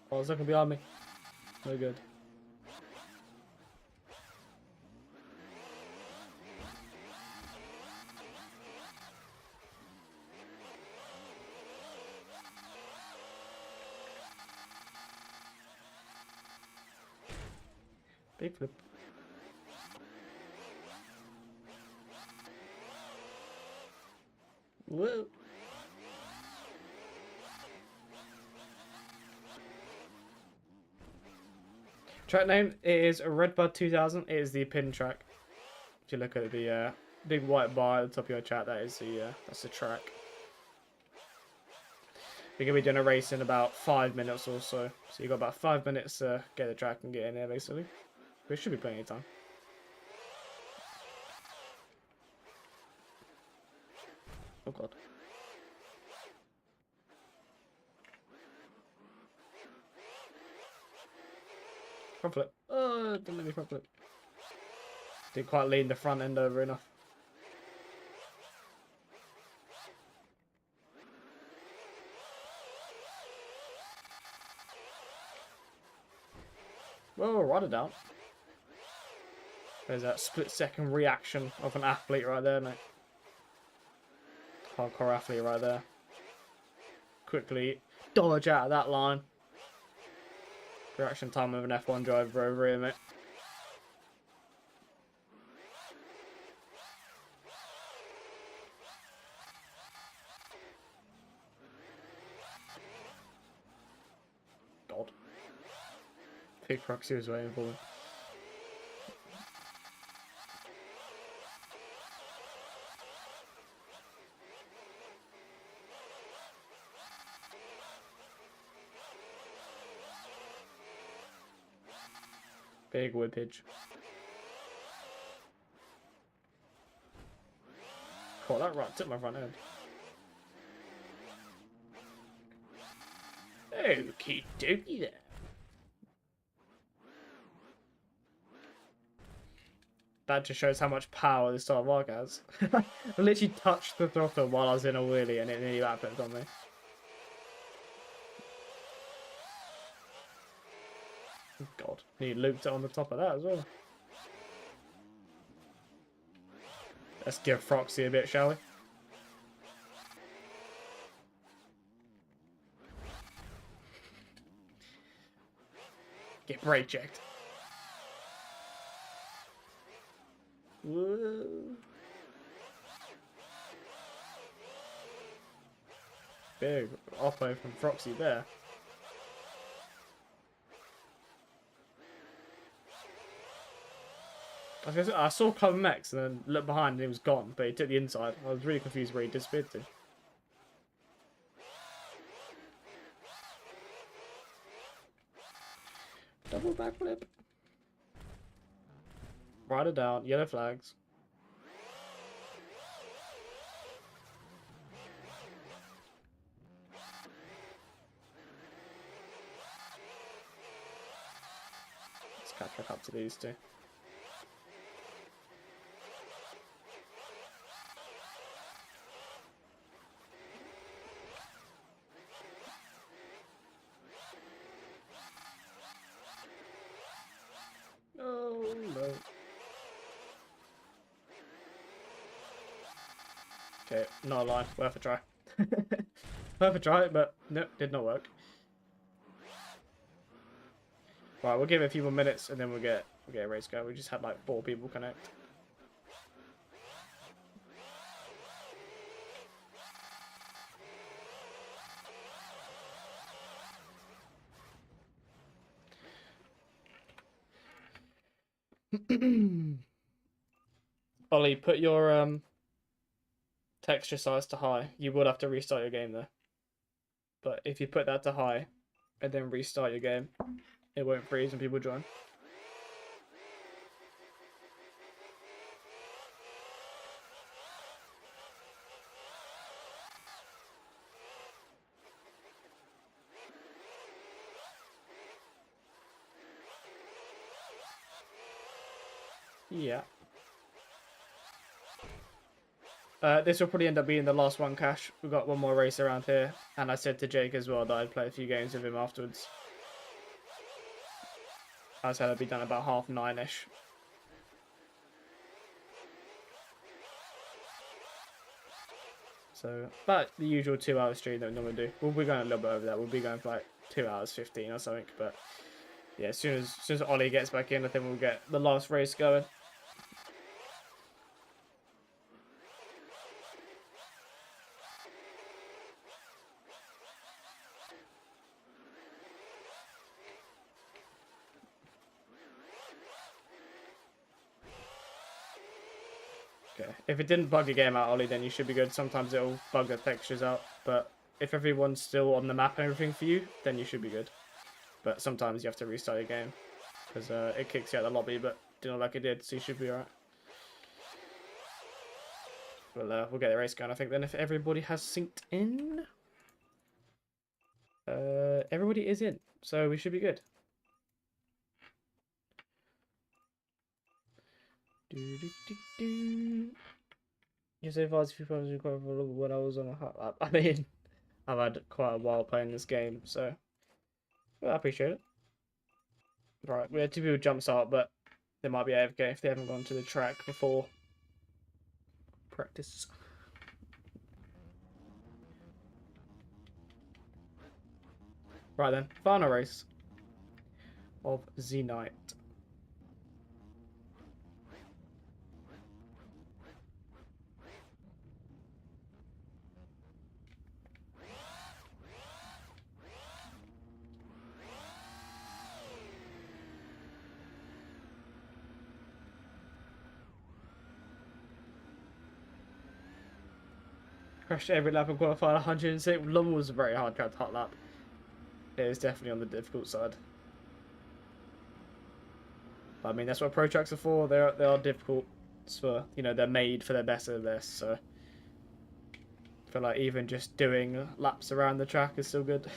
Oh, I was looking behind me. No good. Big flip. Whoa. Track name is Redbud 2000. It is the pin track. If you look at the big white bar at the top of your chat, that is that's the track. We're gonna be doing a race in about 5 minutes or so. So you got about 5 minutes to get the track and get in there, basically. But it should be plenty of time. Oh god. Front flip. Oh, didn't let me front flip. Didn't quite lean the front end over enough. Well, ride it down. There's that split-second reaction of an athlete right there, mate. Hardcore athlete right there. Quickly dodge out of that line. Reaction time of an F1 driver over here, mate. Big Proxy was waiting for me. Big whippage. Caught that right, took my front end. Okie dokie there. That just shows how much power this Star Mark has. I literally touched the throttle while I was in a wheelie and it nearly backflipped on me. God, he looped it on the top of that as well. Let's give Froxy a bit, shall we? Get brake checked. Whoa. Big oppo from Froxy there. I saw Club Max and then looked behind and he was gone, but he took the inside. I was really confused where he disappeared to. Double backflip. Rider down, yellow flags. Let's catch back up to these two. Oh no. Okay, not a lie. Worth a try. Worth a try, but no, did not work. Right, we'll give it a few more minutes and then we'll get a race going. We just had like 4 people connect. Ollie, put your texture size to high. You would have to restart your game though. But if you put that to high and then restart your game, it won't freeze when people join. Yeah. This will probably end up being the last one, Cash. We've got one more race around here. And I said to Jake as well that I'd play a few games with him afterwards. I said I'd be done about 9:30-ish. So, about the usual 2-hour stream that we normally do. We'll be going a little bit over that. We'll be going for like 2 hours 15 or something. But yeah, as soon as Ollie gets back in, I think we'll get the last race going. Okay. If it didn't bug your game out, Ollie, then you should be good. Sometimes it'll bug the textures out, but if everyone's still on the map and everything for you, then you should be good. But sometimes you have to restart your game because it kicks you out of the lobby, but didn't look like it did, so you should be alright. We'll get the race going, I think, then, if everybody has synced in. Everybody is in, so we should be good. You say advice if you probably record for a little when I was on a I mean, I've had quite a while playing this game, so well, I appreciate it. Right, we had 2 people jump start, but they might be AFK if they haven't gone to the track before practice. Right then, final race of the night. Crashed every lap and qualified 106. London was a very hard track to hot lap. It is definitely on the difficult side. But, I mean, that's what pro tracks are for. They are difficult. It's for, you know, they're made for their best of this. So I feel like even just doing laps around the track is still good.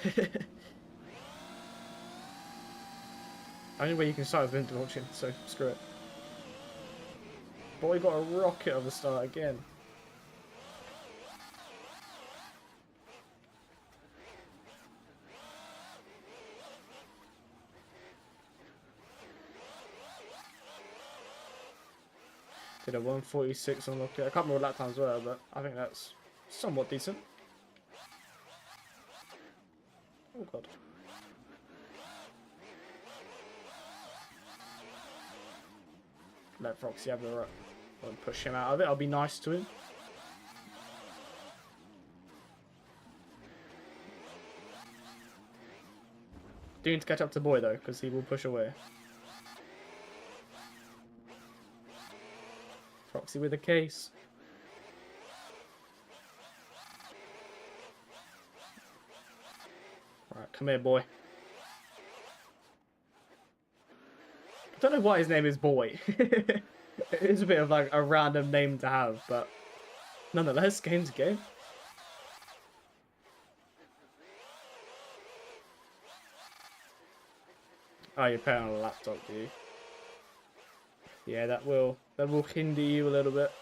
Only way you can start is winter launching, so screw it. But we got a rocket of the start again. Did a 146 on rocket. I can't remember what lap times were, but I think that's somewhat decent. Oh god. Let Foxy have the right. I'll push him out of it. I'll be nice to him. Do need to catch up to Boy though, because he will push away. Foxy with a case. Right, come here, Boy. I don't know why his name is Boy. It is a bit of like a random name to have, but nonetheless, game's a game. Oh, you're playing on a laptop, do you? Yeah, that will hinder you a little bit.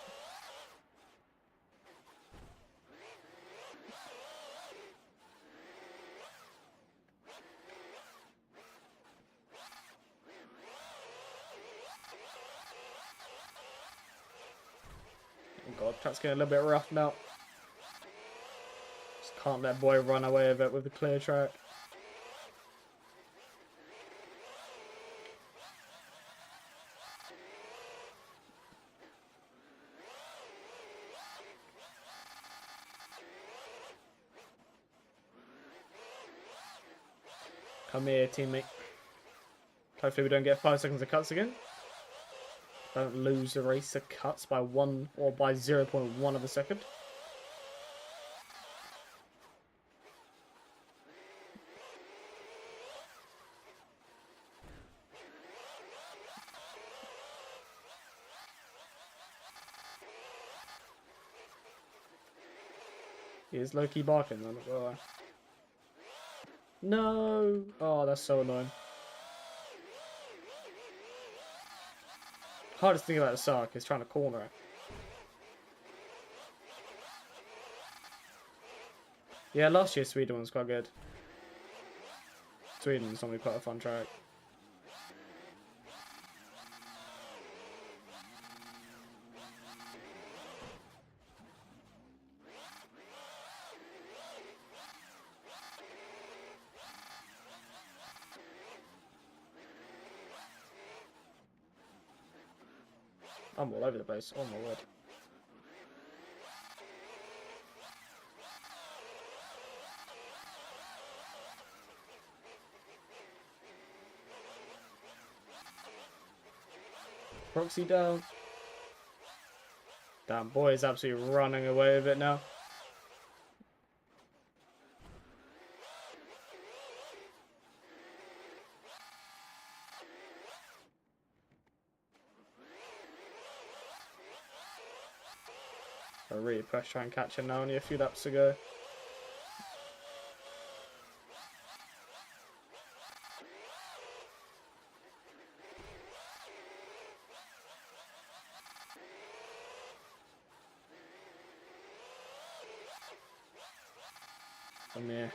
Oh god, track's getting a little bit rough now. Just can't let Boy run away with it with the clear track. Come here, teammate. Hopefully we don't get 5 seconds of cuts again. Don't lose the race to cuts by 1 or by 0.1 of a second. He is low-key barking, I'm not gonna lie. No! Oh, that's so annoying. Hardest thing about the Sark is trying to corner it. Yeah, last year Sweden was quite good. Sweden's normally quite a fun track. I'm all over the place. Oh my word. Proxy down. Damn, Boy is absolutely running away with it now. I really press try and catch him now, only a few laps to go. Come here.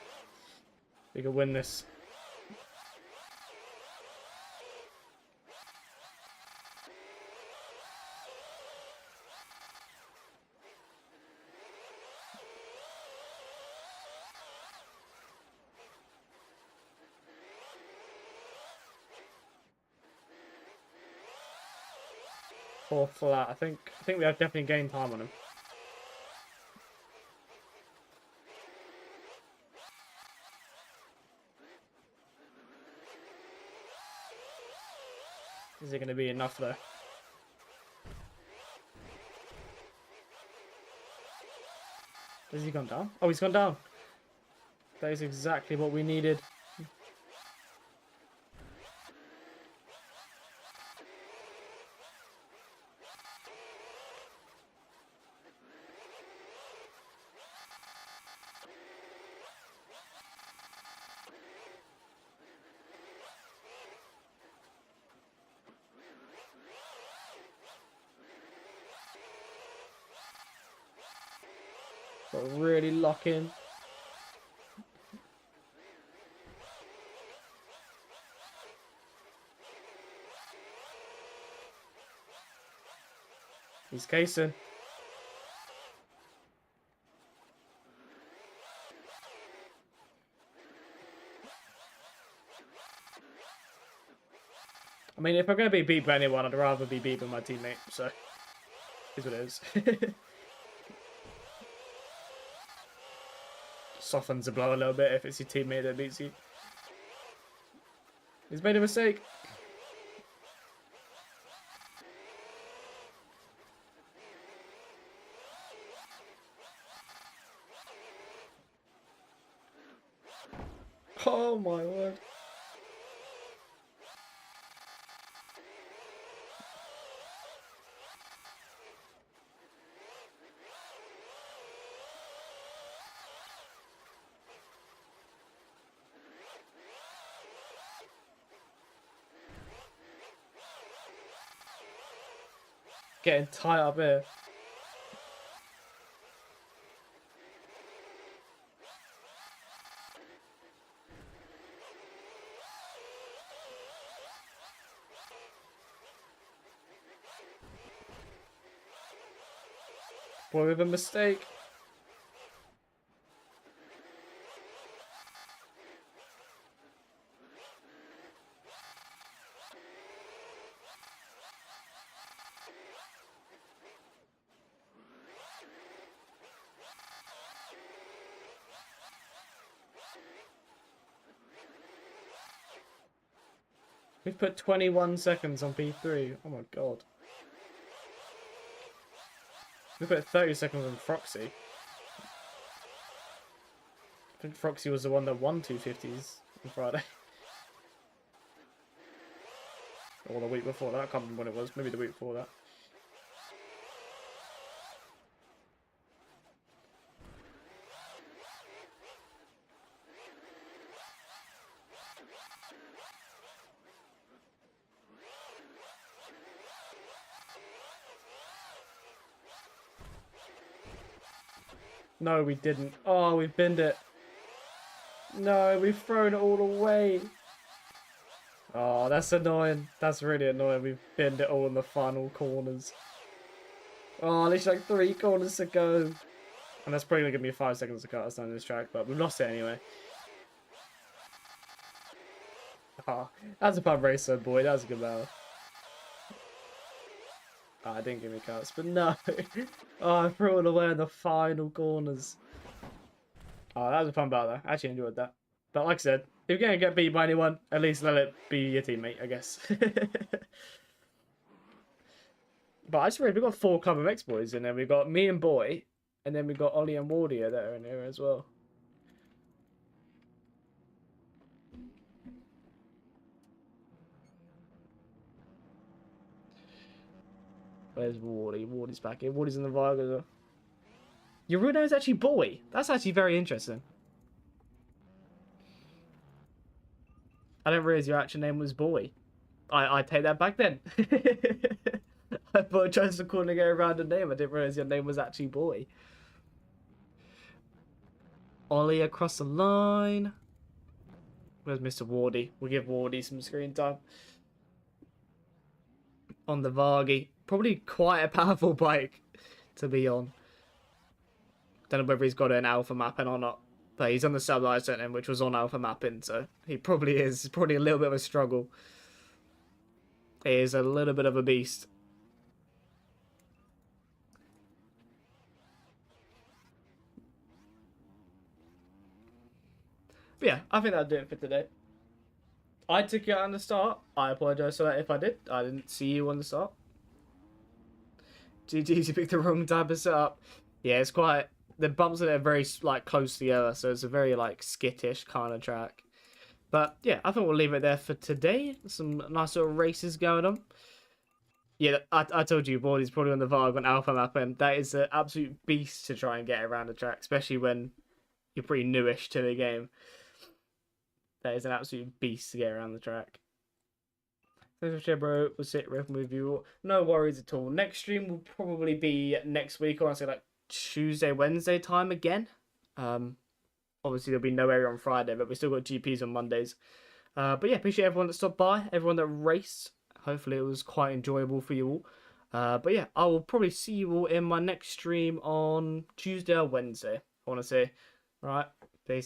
We can win this. Fourth flat. I think we have definitely gained time on him. Is it going to be enough though? Has he gone down? Oh, he's gone down. That is exactly what we needed. But really lock in. He's casing. I mean, if I'm going to be beat by anyone, I'd rather be beat by my teammate, so... Is what it is. Softens the blow a little bit if it's your teammate that beats you. He's made a mistake. Oh my word. Getting tight up here. Boy, with a mistake. We've put 21 seconds on P3. Oh my god. We put 30 seconds on Froxy. I think Froxy was the one that won 250s on Friday. Or the week before that. I can't remember when it was. Maybe the week before that. No, we didn't. Oh, we've binned it. No, we've thrown it all away. Oh, that's annoying. That's really annoying. We've binned it all in the final corners. Oh, there's like 3 corners to go. And that's probably going to give me 5 seconds to cut us down this track, but we've lost it anyway. Oh, that's a pub racer, boy. That was a good battle. Oh, I didn't give me cuts, but no. Oh, I threw it away in the final corners. Oh, that was a fun battle, though. I actually enjoyed that. But like I said, if you're going to get beat by anyone, at least let it be your teammate, I guess. But I just realized we've got 4 Club MX boys in there. We've got me and Boy, and then we've got Ollie and Wardia that are in here as well. Where's Wardy? Wardy's back here. Wardy's in the vibe as well. Your real name is actually Boy. That's actually very interesting. I didn't realize your actual name was Boy. I take that back then. I apologize for calling it a random name. I didn't realize your name was actually Boy. Ollie across the line. Where's Mr. Wardy? We'll give Wardy some screen time. On the Vargy. Probably quite a powerful bike to be on. Don't know whether he's got an alpha mapping or not. But he's on the Sublight Setting, which was on alpha mapping, so he probably is. It's probably a little bit of a struggle. He is a little bit of a beast. But yeah, I think that'll do it for today. I took you out on the start. I apologise for that if I did. I didn't see you on the start. GG's, you picked the wrong type of setup. Yeah, it's quite the bumps in it are very like close together, so it's a very like skittish kind of track. But yeah, I think we'll leave it there for today. Some nice little races going on. Yeah, I told you, Baldy's probably on the Vargon Alpha map, and that is an absolute beast to try and get around the track, especially when you're pretty newish to the game. That is an absolute beast to get around the track. Thanks for sharing, bro. We'll sit with you. No worries at all. Next stream will probably be next week, or I'll say like Tuesday, Wednesday time again. Obviously there'll be no area on Friday, but we still got GPs on Mondays. But yeah, appreciate everyone that stopped by, everyone that raced. Hopefully it was quite enjoyable for you all. But yeah, I will probably see you all in my next stream on Tuesday or Wednesday, I want to say. All right.